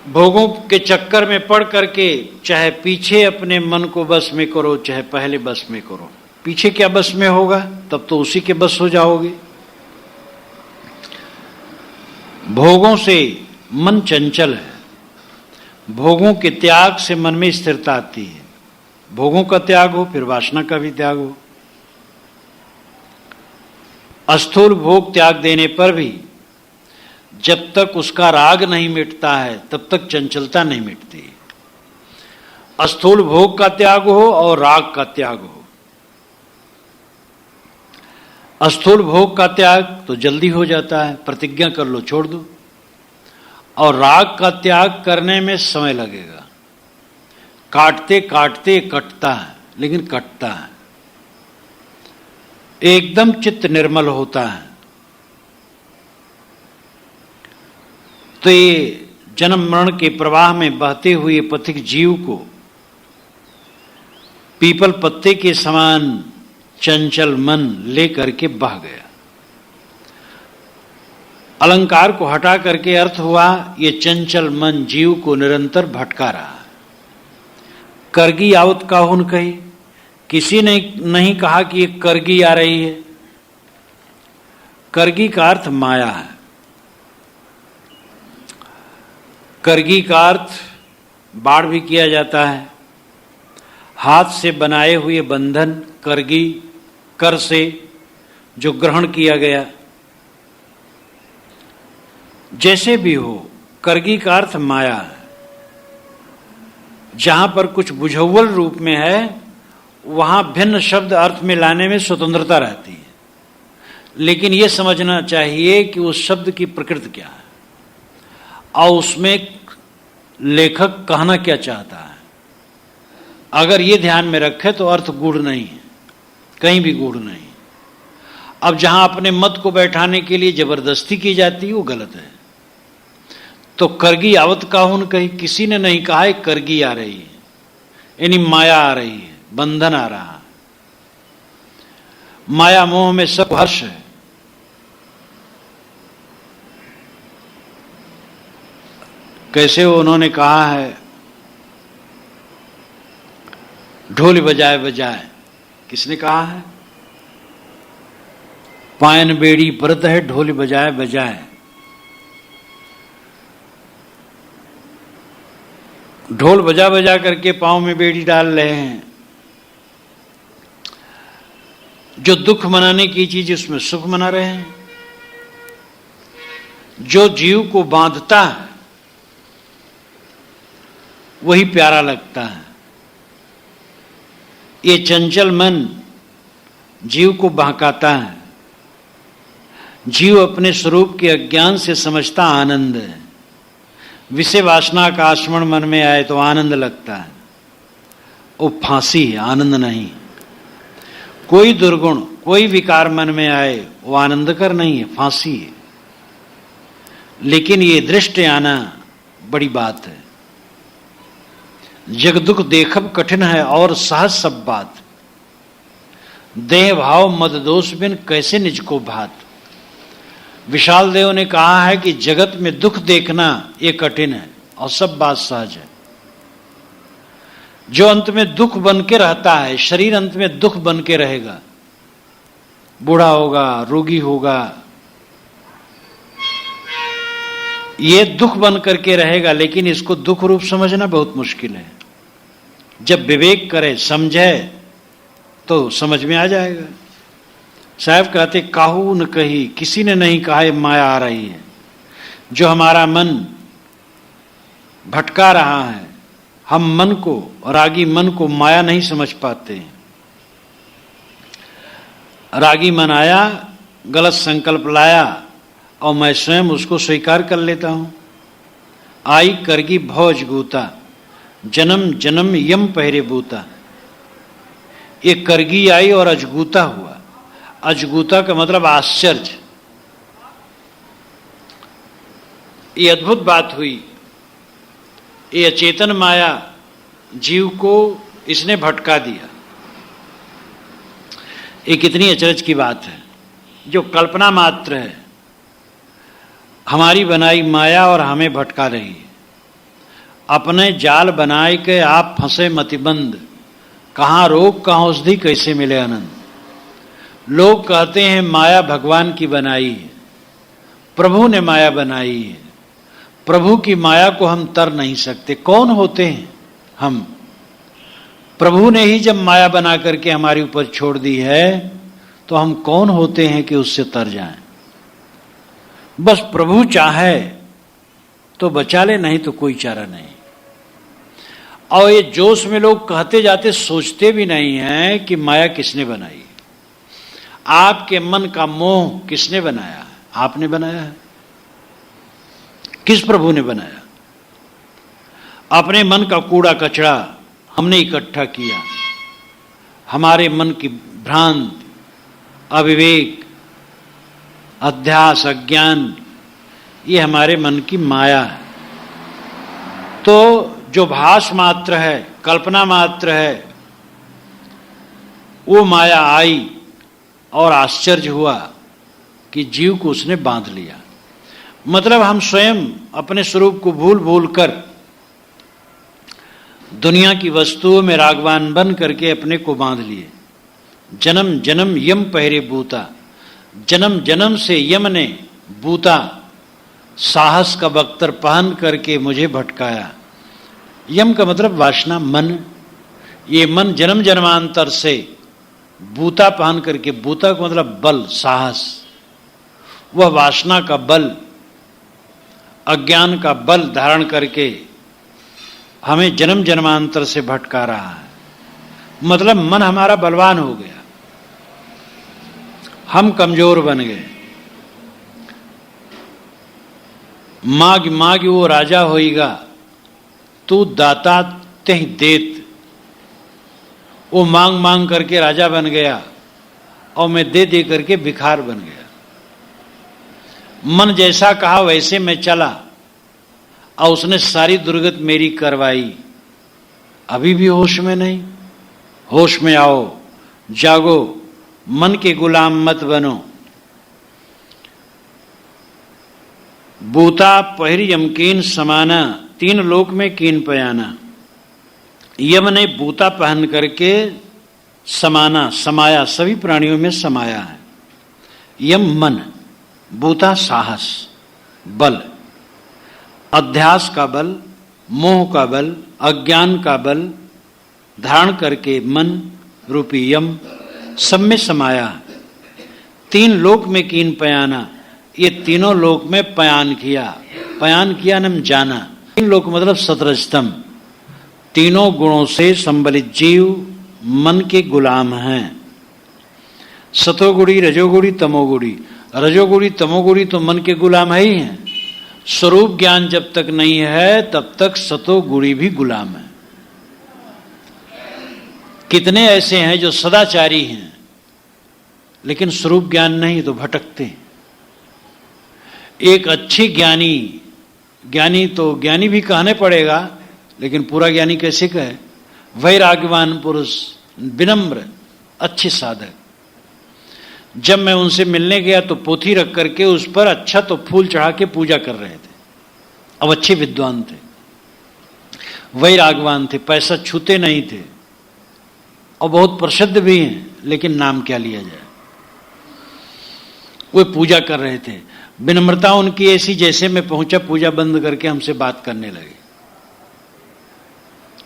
भोगों के चक्कर में पड़ करके चाहे पीछे अपने मन को बस में करो, चाहे पहले बस में करो। पीछे क्या बस में होगा? तब तो उसी के बस हो जाओगे। भोगों से मन चंचल है। भोगों के त्याग से मन में स्थिरता आती है। भोगों का त्याग हो फिर वासना का भी त्याग हो। अस्थूल भोग त्याग देने पर भी जब तक उसका राग नहीं मिटता है तब तक चंचलता नहीं मिटती। अस्थूल भोग का त्याग हो और राग का त्याग हो। अस्थूल भोग का त्याग तो जल्दी हो जाता है, प्रतिज्ञा कर लो छोड़ दो। और राग का त्याग करने में समय लगेगा। काटते काटते कटता है, लेकिन कटता है। एकदम चित्त निर्मल होता है। तो ये जन्म मरण के प्रवाह में बहते हुए पथिक जीव को पीपल पत्ते के समान चंचल मन ले करके बह गया। अलंकार को हटा करके अर्थ हुआ ये चंचल मन जीव को निरंतर भटका रहा। करगी आवत काहुन कही, किसी ने नहीं कहा कि ये करगी आ रही है। करगी का अर्थ माया है। करगी का अर्थ बाढ़ भी किया जाता है। हाथ से बनाए हुए बंधन करगी, कर से जो ग्रहण किया गया। जैसे भी हो, करगी का अर्थ माया है। जहां पर कुछ बुझव्वल रूप में है वहां भिन्न शब्द अर्थ में लाने में स्वतंत्रता रहती है, लेकिन यह समझना चाहिए कि उस शब्द की प्रकृति क्या है और उसमें लेखक कहना क्या चाहता है। अगर ये ध्यान में रखे तो अर्थ गूढ़ नहीं है, कहीं भी गूढ़ नहीं। अब जहां अपने मत को बैठाने के लिए जबरदस्ती की जाती है वो गलत है। तो करगी आवत काहुन कही, किसी ने नहीं कहा है करगी आ रही है, यानी माया आ रही है, बंधन आ रहा है। माया मोह में सब हर्ष है। कैसे उन्होंने कहा है ढोल बजाए बजाए, किसने कहा है? पायन बेड़ी परत है ढोल बजाए बजाए। ढोल बजा बजा करके पांव में बेड़ी डाल रहे हैं। जो दुख मनाने की चीज उसमें सुख मना रहे हैं। जो जीव को बांधता है वही प्यारा लगता है। ये चंचल मन जीव को बहकाता है। जीव अपने स्वरूप के अज्ञान से समझता आनंद है। विषय वासना का आश्रमण मन में आए तो आनंद लगता है। वो फांसी है, आनंद नहीं। कोई दुर्गुण, कोई विकार मन में आए वो आनंदकर नहीं है, फांसी है। लेकिन ये दृष्टि आना बड़ी बात है। जग दुख देखब कठिन है और सहज सब बात। देह भाव मद दोष बिन कैसे निज को भात। विशाल देव ने कहा है कि जगत में दुख देखना ये कठिन है और सब बात सहज है। जो अंत में दुख बन के रहता है, शरीर अंत में दुख बन के रहेगा। बूढ़ा होगा, रोगी होगा, ये दुख बन करके रहेगा, लेकिन इसको दुख रूप समझना बहुत मुश्किल है। जब विवेक करे, समझे तो समझ में आ जाएगा। साहब कहते काहू न कही, किसी ने नहीं कहा ये माया आ रही है। जो हमारा मन भटका रहा है, हम मन को, रागी मन को माया नहीं समझ पाते। रागी मन आया, गलत संकल्प लाया और मैं स्वयं उसको स्वीकार कर लेता हूं। आई करगी भौज गूता, जन्म जन्म यम पहरे बूता। ये करगी आई और अजगूता हुआ। अजगूता का मतलब आश्चर्य। ये अद्भुत बात हुई। ये अचेतन माया जीव को इसने भटका दिया। ये कितनी अचरज की बात है। जो कल्पना मात्र है, हमारी बनाई माया और हमें भटका रही है। अपने जाल बनाए के आप फंसे मतिबंद, कहाँ रोग कहाँ औषधि कैसे मिले आनंद। लोग कहते हैं माया भगवान की बनाई है, प्रभु ने माया बनाई है। प्रभु की माया को हम तर नहीं सकते। कौन होते हैं हम? प्रभु ने ही जब माया बना करके हमारे ऊपर छोड़ दी है तो हम कौन होते हैं कि उससे तर जाएं। बस प्रभु चाहे तो बचा ले, नहीं तो कोई चारा नहीं। और ये जोश में लोग कहते जाते सोचते भी नहीं है कि माया किसने बनाई। आपके मन का मोह किसने बनाया? आपने बनाया है। किस प्रभु ने बनाया? अपने मन का कूड़ा कचरा हमने इकट्ठा किया। हमारे मन की भ्रांत, अविवेक, अध्यास, अज्ञान, ये हमारे मन की माया है। तो जो भास मात्र है, कल्पना मात्र है, वो माया आई और आश्चर्य हुआ कि जीव को उसने बांध लिया। मतलब हम स्वयं अपने स्वरूप को भूल भूल कर दुनिया की वस्तुओं में रागवान बन करके अपने को बांध लिए। जन्म जन्म यम पहरे बूता, जन्म जन्म से यम ने बूता साहस का बख्तर पहन करके मुझे भटकाया। यम का मतलब वासना, मन। ये मन जन्म जन्मांतर से बूता पहन करके, बूता का मतलब बल, साहस, वह वासना का बल, अज्ञान का बल धारण करके हमें जन्म जन्मांतर से भटका रहा है। मतलब मन हमारा बलवान हो गया, हम कमजोर बन गए। माग माग वो राजा होएगा, तू दाता तेह देत। वो मांग मांग करके राजा बन गया और मैं दे दे करके भिखार बन गया। मन जैसा कहा वैसे मैं चला और उसने सारी दुर्गत मेरी करवाई। अभी भी होश में नहीं। होश में आओ, जागो, मन के गुलाम मत बनो। बूता पहिर यमकीन समाना, तीन लोक में कीन पयाना। यम ने बूता पहन करके समाना, समाया, सभी प्राणियों में समाया है। यम मन, बूता साहस, बल, अध्यास का बल, मोह का बल, अज्ञान का बल धारण करके मन रूपी यम सब में समाया। तीन लोक में कीन पयाना, ये तीनों लोक में पयान किया। पयान किया नम जाना। तीन लोक मतलब सतरजतम, तीनों गुणों से संबलित जीव मन के गुलाम हैं। सतोगुणी, रजोगुणी, तमोगुणी। रजोगुणी तमोगुणी तो मन के गुलाम है ही हैं। स्वरूप ज्ञान जब तक नहीं है तब तक सतोगुणी भी गुलाम है। कितने ऐसे हैं जो सदाचारी हैं लेकिन स्वरूप ज्ञान नहीं तो भटकते हैं। एक अच्छे ज्ञानी, ज्ञानी तो ज्ञानी भी कहने पड़ेगा लेकिन पूरा ज्ञानी कैसे कहे, वैराग्यवान पुरुष, विनम्र, अच्छे साधक। जब मैं उनसे मिलने गया तो पोथी रख करके उस पर अच्छा तो फूल चढ़ा के पूजा कर रहे थे। अब अच्छे विद्वान थे, वैराग्यवान थे, पैसा छूते नहीं थे और बहुत प्रसिद्ध भी हैं, लेकिन नाम क्या लिया जाए। वो पूजा कर रहे थे। विनम्रता उनकी ऐसी, जैसे मैं पहुंचा पूजा बंद करके हमसे बात करने लगे।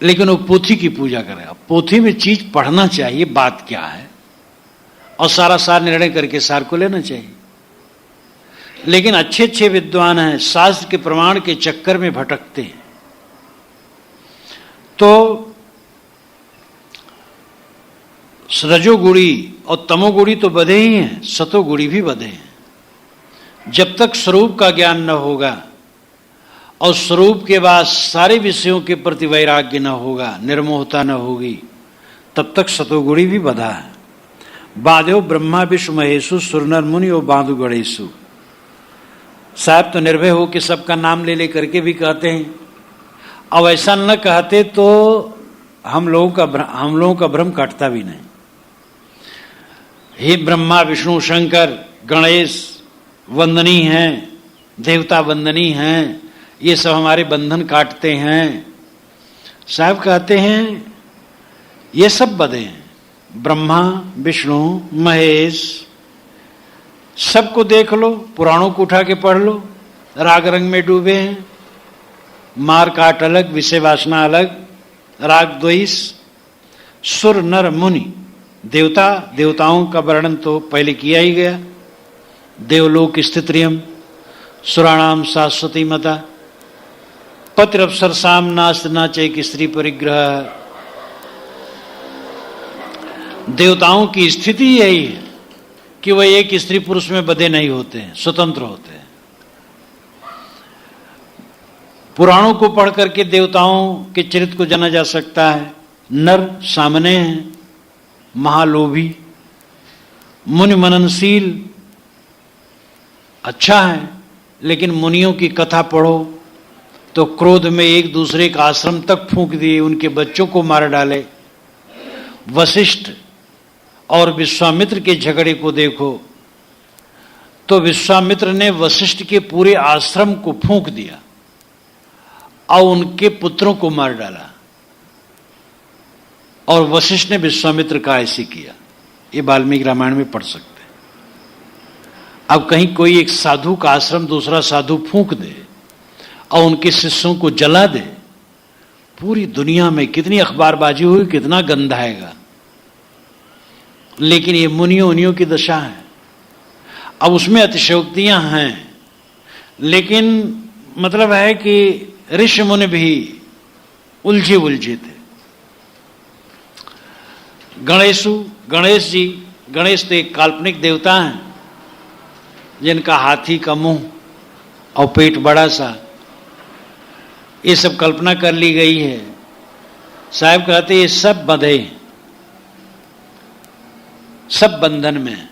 लेकिन वो पोथी की पूजा कर रहे हैं। पोथी में चीज पढ़ना चाहिए, बात क्या है, और सारा सार निर्णय करके सार को लेना चाहिए। लेकिन अच्छे अच्छे विद्वान हैं, शास्त्र के प्रमाण के चक्कर में भटकते हैं। तो रजोगुणी और तमोगुणी तो बधे ही हैं, सतोगुणी भी बधे हैं। जब तक स्वरूप का ज्ञान न होगा और स्वरूप के बाद सारे विषयों के प्रति वैराग्य न होगा, निर्मोहता न होगी, तब तक सतोगुणी भी बधा है। बाधो ब्रह्मा विष्णु महेशु सुरनर मुनि और बांधु गणेशु। साहब तो निर्भय हो कि सबका नाम ले ले करके भी कहते हैं। अब ऐसा न कहते तो हम लोगों का भ्रम काटता भी नहीं। हे ब्रह्मा विष्णु शंकर गणेश वंदनी हैं, देवता वंदनी हैं, ये सब हमारे बंधन काटते हैं। साहब कहते हैं ये सब बधे हैं। ब्रह्मा विष्णु महेश सबको देख लो, पुराणों को उठा के पढ़ लो, राग रंग में डूबे हैं। मार काट अलग, विषय वासना अलग, राग द्वेष। सुर नर मुनि, देवता, देवताओं का वर्णन तो पहले किया ही गया। देवलोक स्थित्रियम सुराणाम शाश्वती मता, पत्र अवसर साम नास्त नाचे की स्त्री परिग्रह। देवताओं की स्थिति यही है कि वह एक स्त्री पुरुष में बंधे नहीं होते हैं, स्वतंत्र होते हैं। पुराणों को पढ़ करके देवताओं के चरित्र को जाना जा सकता है। नर सामने हैं, महालोभी, मुनि मननशील, अच्छा है। लेकिन मुनियों की कथा पढ़ो तो क्रोध में एक दूसरे का आश्रम तक फूंक दिए, उनके बच्चों को मार डाले। वशिष्ठ और विश्वामित्र के झगड़े को देखो तो विश्वामित्र ने वशिष्ठ के पूरे आश्रम को फूंक दिया और उनके पुत्रों को मार डाला। और वशिष्ठ ने विश्वामित्र का ऐसे किया। ये वाल्मीकि रामायण में पढ़ सकते हैं। अब कहीं कोई एक साधु का आश्रम दूसरा साधु फूंक दे और उनके शिष्यों को जला दे, पूरी दुनिया में कितनी अखबारबाजी हुई, कितना गंध आएगा। लेकिन ये मुनियों की दशा है। अब उसमें अतिशयोक्तियां हैं, लेकिन मतलब है कि ऋषि मुनि भी उलझे थे। गणेश जी, गणेश तो एक काल्पनिक देवता हैं जिनका हाथी का मुंह और पेट बड़ा सा, ये सब कल्पना कर ली गई है। साहब कहते ये सब बंधे, सब बंधन में।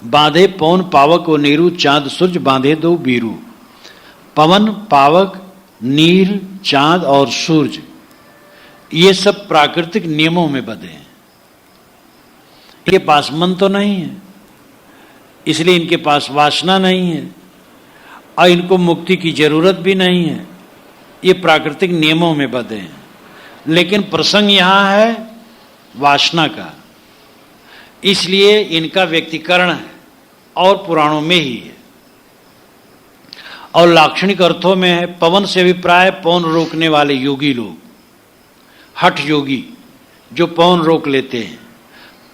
बांधे पवन पावक और नीरू, चांद सूरज बांधे दो बीरू। पवन, पावक, नीर, चांद और सूरज, ये सब प्राकृतिक नियमों में बंधे हैं। इनके पास मन तो नहीं है, इसलिए इनके पास वासना नहीं है और इनको मुक्ति की जरूरत भी नहीं है। ये प्राकृतिक नियमों में बंधे हैं। लेकिन प्रसंग यहां है वासना का, इसलिए इनका व्यक्तिकरण है और पुराणों में ही है। और लाक्षणिक अर्थों में है। पवन से अभिप्राय पवन रोकने वाले योगी लोग, हठ योगी जो पवन रोक लेते हैं।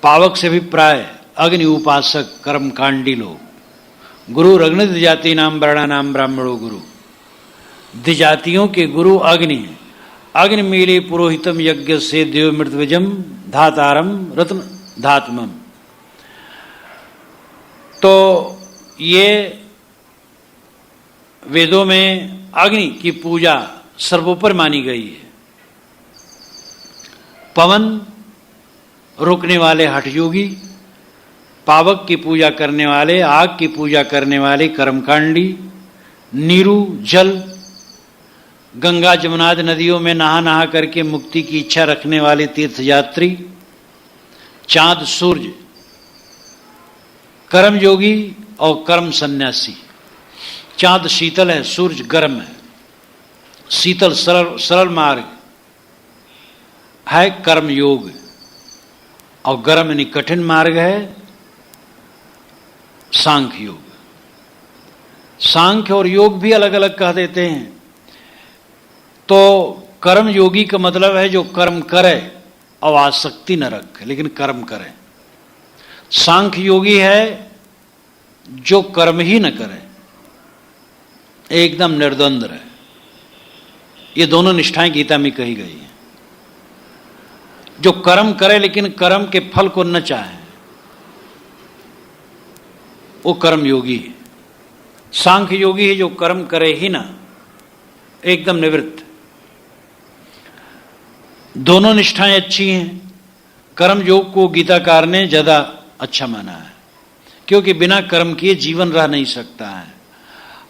पावक से अभिप्राय अग्नि उपासक कर्मकांडी लोग। गुरु अग्नि द्विजाति नाम वर्णा नाम ब्राह्मणो गुरु, द्विजातियों के गुरु अग्नि है। अग्नि मीले पुरोहितम यज्ञ से देव मृतविजम धातारम रत्न धात्मम। तो ये वेदों में अग्नि की पूजा सर्वोपर मानी गई है। पवन रोकने वाले हठयोगी, पावक की पूजा करने वाले, आग की पूजा करने वाले कर्मकांडी, नीरू जल, गंगा जमुनादि नदियों में नहा नहा करके मुक्ति की इच्छा रखने वाले तीर्थयात्री, चांद सूर्य कर्मयोगी और कर्म सन्यासी। चांद शीतल है, सूर्य गर्म है। शीतल सरल मार्ग है कर्म योग, और गर्म यानी कठिन मार्ग है सांख्य योग। सांख्य और योग भी अलग अलग कह देते हैं। तो कर्म योगी का मतलब है जो कर्म करे और आसक्ति न रखे, लेकिन कर्म करे। सांख्य योगी है जो कर्म ही न करे, एकदम निर्द्वंद रहे। ये दोनों निष्ठाएं गीता में कही गई हैं। जो कर्म करे लेकिन कर्म के फल को न चाहे, वो कर्म योगी है। सांख्य योगी है जो कर्म करे ही ना, एकदम निवृत्त। दोनों निष्ठाएं अच्छी हैं। कर्म योग को गीताकार ने ज्यादा अच्छा माना है, क्योंकि बिना कर्म किए जीवन रह नहीं सकता है,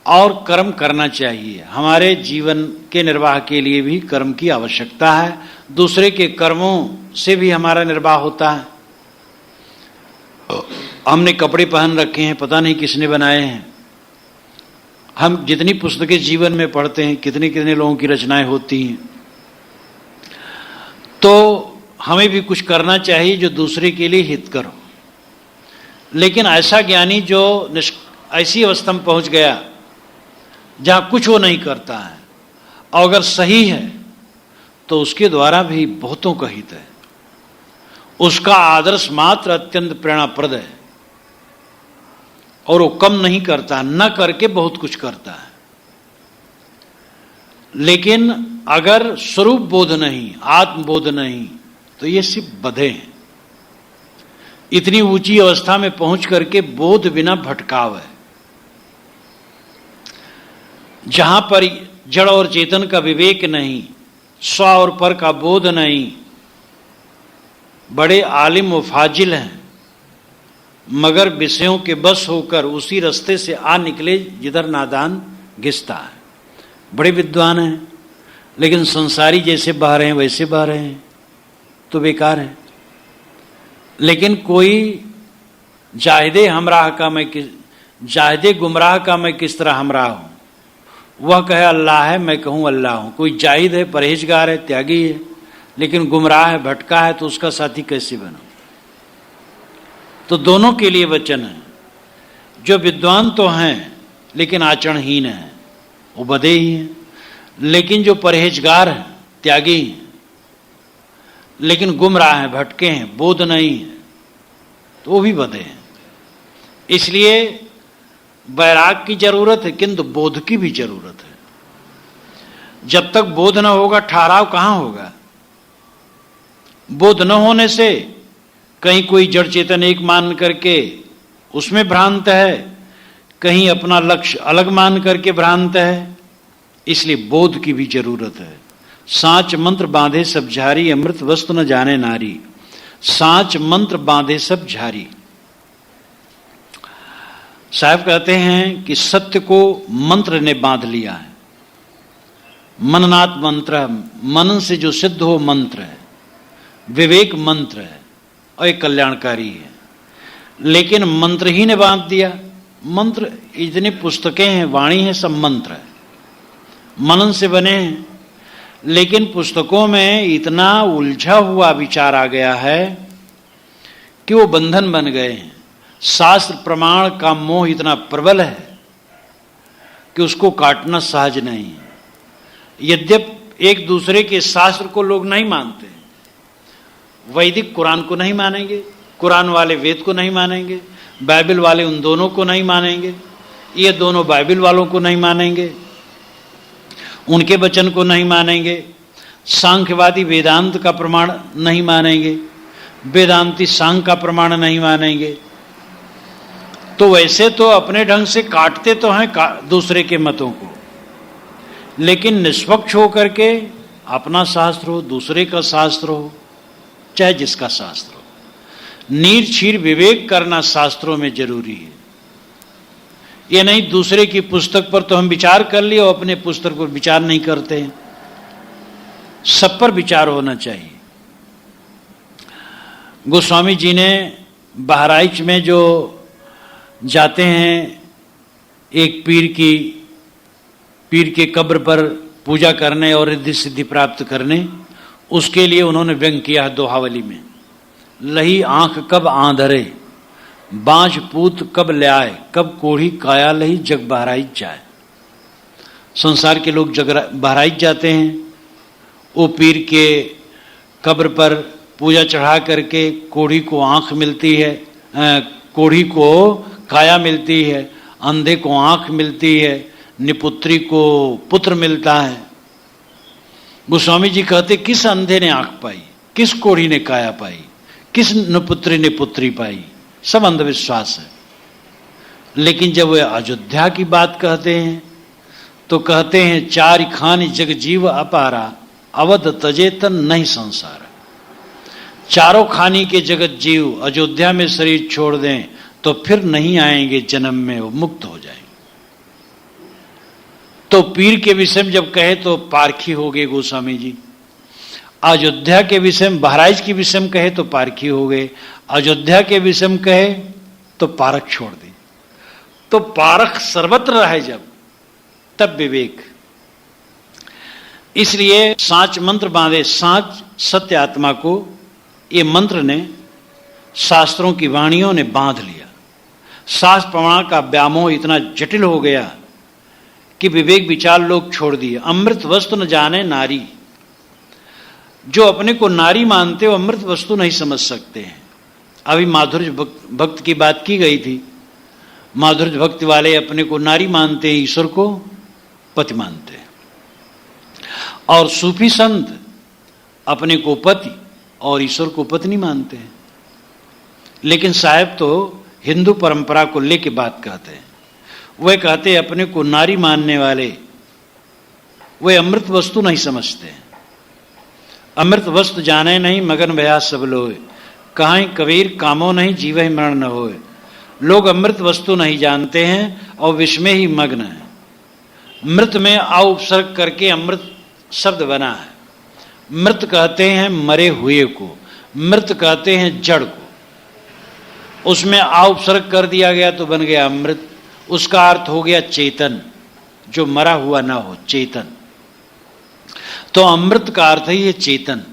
और कर्म करना चाहिए। हमारे जीवन के निर्वाह के लिए भी कर्म की आवश्यकता है। दूसरे के कर्मों से भी हमारा निर्वाह होता है। हमने कपड़े पहन रखे हैं, पता नहीं किसने बनाए हैं। हम जितनी पुस्तकें जीवन में पढ़ते हैं, कितने कितने लोगों की रचनाएं होती हैं। तो हमें भी कुछ करना चाहिए जो दूसरे के लिए हितकर हो। लेकिन ऐसा ज्ञानी जो ऐसी अवस्था में पहुंच गया जहां कुछ वो नहीं करता है, और अगर सही है तो उसके द्वारा भी बहुतों का हित है। उसका आदर्श मात्र अत्यंत प्रेरणाप्रद है, और वो कम नहीं करता, न करके बहुत कुछ करता है। लेकिन अगर स्वरूप बोध नहीं, आत्मबोध नहीं, तो ये सिर्फ बधे हैं। इतनी ऊंची अवस्था में पहुंच करके बोध बिना भटकाव है। जहां पर जड़ और चेतन का विवेक नहीं, स्व और पर का बोध नहीं, बड़े आलिम व फाजिल हैं, मगर विषयों के बस होकर उसी रास्ते से आ निकले जिधर नादान घिसता है। बड़े विद्वान हैं, लेकिन संसारी जैसे बह रहे हैं वैसे बह रहे हैं, तो बेकार है। लेकिन कोई जाहिदे हमराह का मैं जाहिदे गुमराह का मैं किस तरह हमराह हूं। वह कहे अल्लाह है, मैं कहूं अल्लाह हूं। कोई जाहिद है, परहेजगार है, त्यागी है, लेकिन गुमराह है, भटका है, तो उसका साथी कैसे बनो। तो दोनों के लिए वचन है। जो विद्वान तो हैं लेकिन आचरणहीन है, वो बदे ही हैं। लेकिन जो परहेजगार हैं, त्यागी हैं, लेकिन गुमराह हैं, भटके हैं, बोध नहीं है, तो वो भी बदे हैं। इसलिए वैराग की जरूरत है, किंतु बोध की भी जरूरत है। जब तक बोध न होगा ठहराव कहां होगा। बोध न होने से कहीं कोई जड़ चेतन एक मान करके उसमें भ्रांत है, कहीं अपना लक्ष्य अलग मान करके भ्रांत है। इसलिए बोध की भी जरूरत है। सांच मंत्र बांधे सब झारी, अमृत वस्तु न जाने नारी। सांच मंत्र बांधे सब झारी। साहब कहते हैं कि सत्य को मंत्र ने बांध लिया है। मननात् मंत्र, मनन से जो सिद्ध हो मंत्र है, विवेक मंत्र है और एक कल्याणकारी है। लेकिन मंत्र ही ने बांध दिया। मंत्र इतनी पुस्तकें हैं, वाणी है, सब मंत्र है, मनन से बने हैं। लेकिन पुस्तकों में इतना उलझा हुआ विचार आ गया है कि वो बंधन बन गए हैं। शास्त्र प्रमाण का मोह इतना प्रबल है कि उसको काटना सहज नहीं है। यद्यपि एक दूसरे के शास्त्र को लोग नहीं मानते, वैदिक कुरान को नहीं मानेंगे, कुरान वाले वेद को नहीं मानेंगे, बाइबल वाले उन दोनों को नहीं मानेंगे, ये दोनों बाइबल वालों को नहीं मानेंगे, उनके वचन को नहीं मानेंगे। सांख्यवादी वेदांत का प्रमाण नहीं मानेंगे, वेदांती सांख्य का प्रमाण नहीं मानेंगे। तो वैसे तो अपने ढंग से काटते तो हैं दूसरे के मतों को, लेकिन निष्पक्ष होकर के अपना शास्त्र हो, दूसरे का शास्त्र हो, चाहे जिसका शास्त्र हो, नीर छीर विवेक करना शास्त्रों में जरूरी है। ये नहीं दूसरे की पुस्तक पर तो हम विचार कर लिए और अपने पुस्तक पर विचार नहीं करते हैं। सब पर विचार होना चाहिए। गोस्वामी जी ने बहराइच में जो जाते हैं एक पीर के कब्र पर पूजा करने और रिद्धि सिद्धि प्राप्त करने, उसके लिए उन्होंने व्यंग किया है दोहावली में। लही आंख कब आंधरे, बांझ पूत कब ले आए, कब कोढ़ी काया लही जग बहराइच जाए। संसार के लोग बहराइच जाते हैं, वो पीर के कब्र पर पूजा चढ़ा करके कोढ़ी को आंख मिलती है, कोढ़ी को काया मिलती है, अंधे को आंख मिलती है, निपुत्री को पुत्र मिलता है। गोस्वामी जी कहते किस अंधे ने आंख पाई, किस कोढ़ी ने काया पाई, किस निपुत्री ने पुत्री पाई, सब अंधविश्वास है। लेकिन जब वे अयोध्या की बात कहते हैं तो कहते हैं चारि खानि जग जीव अपारा, अवध तजेतन नहीं संसार। चारों खानी के जगत जीव अयोध्या में शरीर छोड़ दें तो फिर नहीं आएंगे जन्म में, वो मुक्त हो जाएंगे। तो पीर के विषय में जब कहे तो पारखी हो गए गोस्वामी जी, अयोध्या के विषय में, बहराइच के विषय में कहे तो पारखी हो गए, अयोध्या के विषय में कहे तो पारख छोड़ दी। तो पारख सर्वत्र रहे जब, तब विवेक। इसलिए सांच मंत्र बांधे, सांच सत्य आत्मा को ये मंत्र ने, शास्त्रों की वाणियों ने बांध लिया। शास्त्र प्रमाण का व्यामोह इतना जटिल हो गया कि विवेक विचार लोग छोड़ दिए। अमृत वस्तु न जाने नारी, जो अपने को नारी मानते हो अमृत वस्तु नहीं समझ सकते हैं। अभी माधुर्य भक्त की बात की गई थी। माधुर्य भक्ति वाले अपने को नारी मानते हैं, ईश्वर को पति मानते हैं। और सूफी संत अपने को पति और ईश्वर को पत्नी मानते हैं। लेकिन साहब तो हिंदू परंपरा को लेके बात कहते हैं। वे कहते हैं अपने को नारी मानने वाले वे अमृत वस्तु नहीं समझते हैं। अमृत वस्तु जाने नहीं मगन भया सब लोए, कहां कबीर कामो नहीं जीव ही मरण न होए। लोग अमृत वस्तु नहीं जानते हैं और विष में ही मग्न है। मृत में आ उपसर्ग करके अमृत शब्द बना है। मृत कहते हैं मरे हुए को, मृत कहते हैं जड़ को, उसमें आ उपसर्ग कर दिया गया तो बन गया अमृत। उसका अर्थ हो गया चेतन, जो मरा हुआ ना हो, चेतन। तो अमृत का अर्थ ही है चेतन।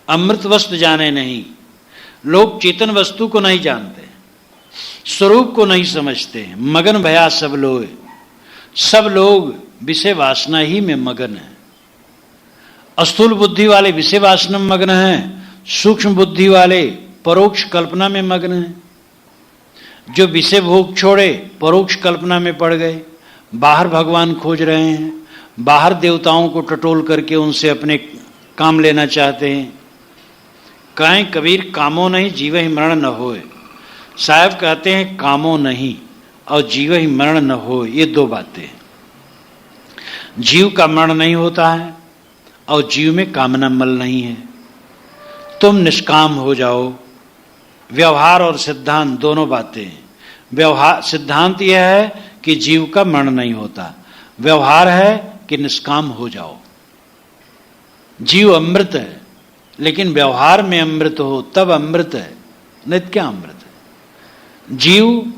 अमृत वस्तु जाने नहीं। लोग चेतन वस्तु को नहीं जानते, स्वरूप को नहीं समझते। मगन भया सब लोग, सब लोग विषय वासना ही में मगन है। स्थूल बुद्धि वाले विषय वासना में मग्न हैं, सूक्ष्म बुद्धि वाले परोक्ष कल्पना में मग्न हैं। जो विषय भोग छोड़े परोक्ष कल्पना में पड़ गए, बाहर भगवान खोज रहे हैं, बाहर देवताओं को टटोल करके उनसे अपने काम लेना चाहते हैं। कहें कबीर कामो नहीं जीव ही मरण न होए। साहब कहते हैं कामो नहीं और जीव ही मरण न होए, ये दो बातें। जीव का मरण नहीं होता है और जीव में कामना मल नहीं है। तुम निष्काम हो जाओ। व्यवहार और सिद्धांत दोनों बातें। व्यवहार सिद्धांत यह है कि जीव का मरण नहीं होता, व्यवहार है कि निष्काम हो जाओ। जीव अमृत है, लेकिन व्यवहार में अमृत हो तब अमृत है, नित्य क्या अमृत है। जीव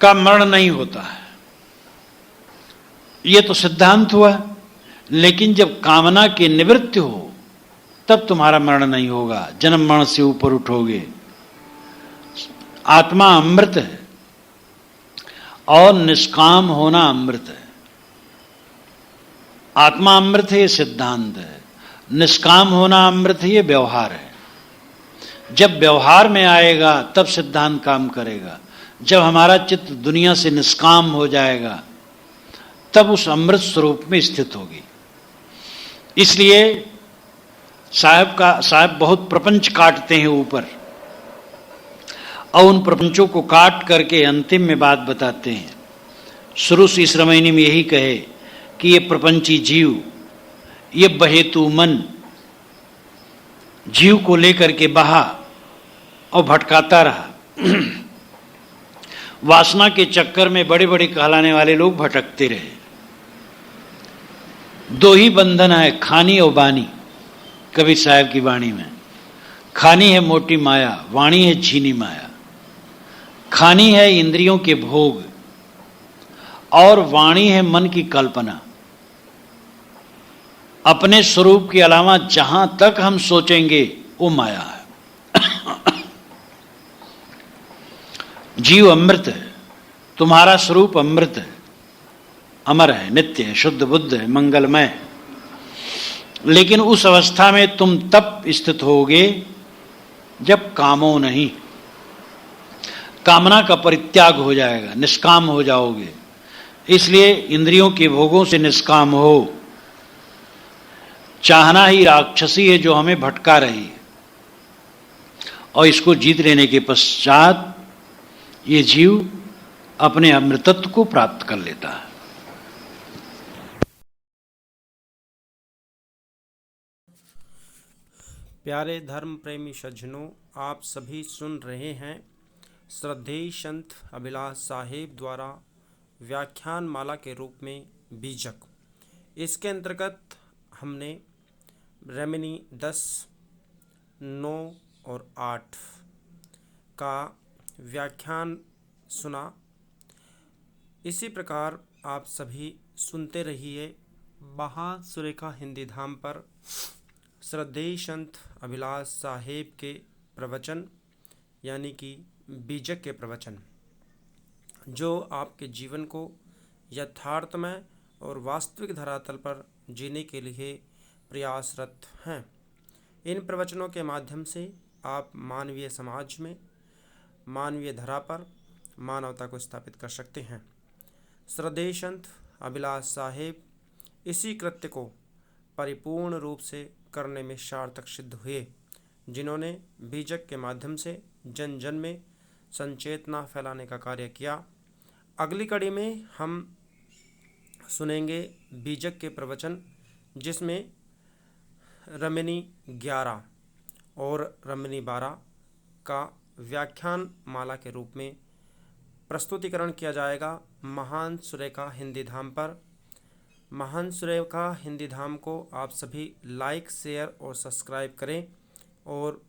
का मरण नहीं होता है, यह तो सिद्धांत हुआ। लेकिन जब कामना की निवृत्ति हो तब तुम्हारा मरण नहीं होगा, जन्म मरण से ऊपर उठोगे। आत्मा अमृत है और निष्काम होना अमृत है। आत्मा अमृत है, ये सिद्धांत है। निष्काम होना अमृत है, ये व्यवहार है। जब व्यवहार में आएगा तब सिद्धांत काम करेगा। जब हमारा चित्त दुनिया से निष्काम हो जाएगा तब उस अमृत स्वरूप में स्थित होगी। इसलिए साहब बहुत प्रपंच काटते हैं ऊपर, और उन प्रपंचों को काट करके अंतिम में बात बताते हैं। शुरू से इस रामायणी में यही कहे कि ये प्रपंची जीव, ये बहेतु मन जीव को लेकर के बहा और भटकाता रहा। वासना के चक्कर में बड़े बड़े कहलाने वाले लोग भटकते रहे। दो ही बंधन है, खानी और बानी। कबीर साहब की वाणी में खानी है मोटी माया, वाणी है झीनी माया। खानी है इंद्रियों के भोग और वाणी है मन की कल्पना। अपने स्वरूप के अलावा जहां तक हम सोचेंगे वो माया है। जीव अमृत है, तुम्हारा स्वरूप अमृत है, अमर है, नित्य है, शुद्ध बुद्ध है, मंगलमय है। लेकिन उस अवस्था में तुम तब स्थित होगे जब कामो नहीं, कामना का परित्याग हो जाएगा, निष्काम हो जाओगे। इसलिए इंद्रियों के भोगों से निष्काम हो। चाहना ही राक्षसी है जो हमें भटका रही है, और इसको जीत लेने के पश्चात ये जीव अपने अमृतत्व को प्राप्त कर लेता है। प्यारे धर्म प्रेमी सज्जनों, आप सभी सुन रहे हैं श्रद्धेय संत अभिलाष साहेब द्वारा व्याख्यान माला के रूप में बीजक। इसके अंतर्गत हमने रेमेनी 10, 9 और 8 का व्याख्यान सुना। इसी प्रकार आप सभी सुनते रहिए महासुरेखा हिंदी धाम पर श्रद्धेय संत अभिलाष साहेब के प्रवचन, यानी कि बीजक के प्रवचन, जो आपके जीवन को यथार्थमय और वास्तविक धरातल पर जीने के लिए प्रयासरत हैं। इन प्रवचनों के माध्यम से आप मानवीय समाज में, मानवीय धरा पर मानवता को स्थापित कर सकते हैं। श्रद्धेय संत अभिलाष साहेब इसी कृत्य को परिपूर्ण रूप से करने में सार्थक सिद्ध हुए, जिन्होंने बीजक के माध्यम से जन जन में संचेतना फैलाने का कार्य किया। अगली कड़ी में हम सुनेंगे बीजक के प्रवचन, जिसमें रमणी 11 और रमणी 12 का व्याख्यान माला के रूप में प्रस्तुतिकरण किया जाएगा महान सुरेखा हिंदी धाम पर। महान सुरेखा हिंदी धाम को आप सभी लाइक, शेयर और सब्सक्राइब करें और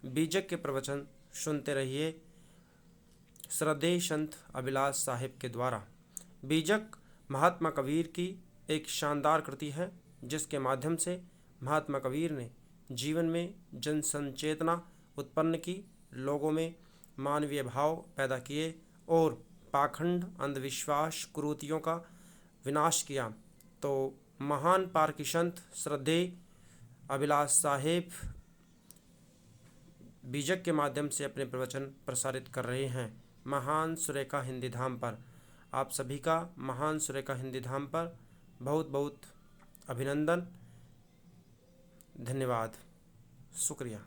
बीजक के प्रवचन सुनते रहिए। श्रद्धेय संत अभिलाष साहिब के द्वारा। बीजक महात्मा कबीर की एक शानदार कृति है, जिसके माध्यम से महात्मा कबीर ने जीवन में जन संचेतना उत्पन्न की, लोगों में मानवीय भाव पैदा किए और पाखंड, अंधविश्वास, कुरीतियों का विनाश किया। तो महान पारकी संत श्रद्धेय अभिलाष साहिब बीजक के माध्यम से अपने प्रवचन प्रसारित कर रहे हैं महान सुरेखा हिंदी धाम पर। आप सभी का महान सुरेखा हिंदी धाम पर बहुत बहुत अभिनंदन, धन्यवाद, शुक्रिया।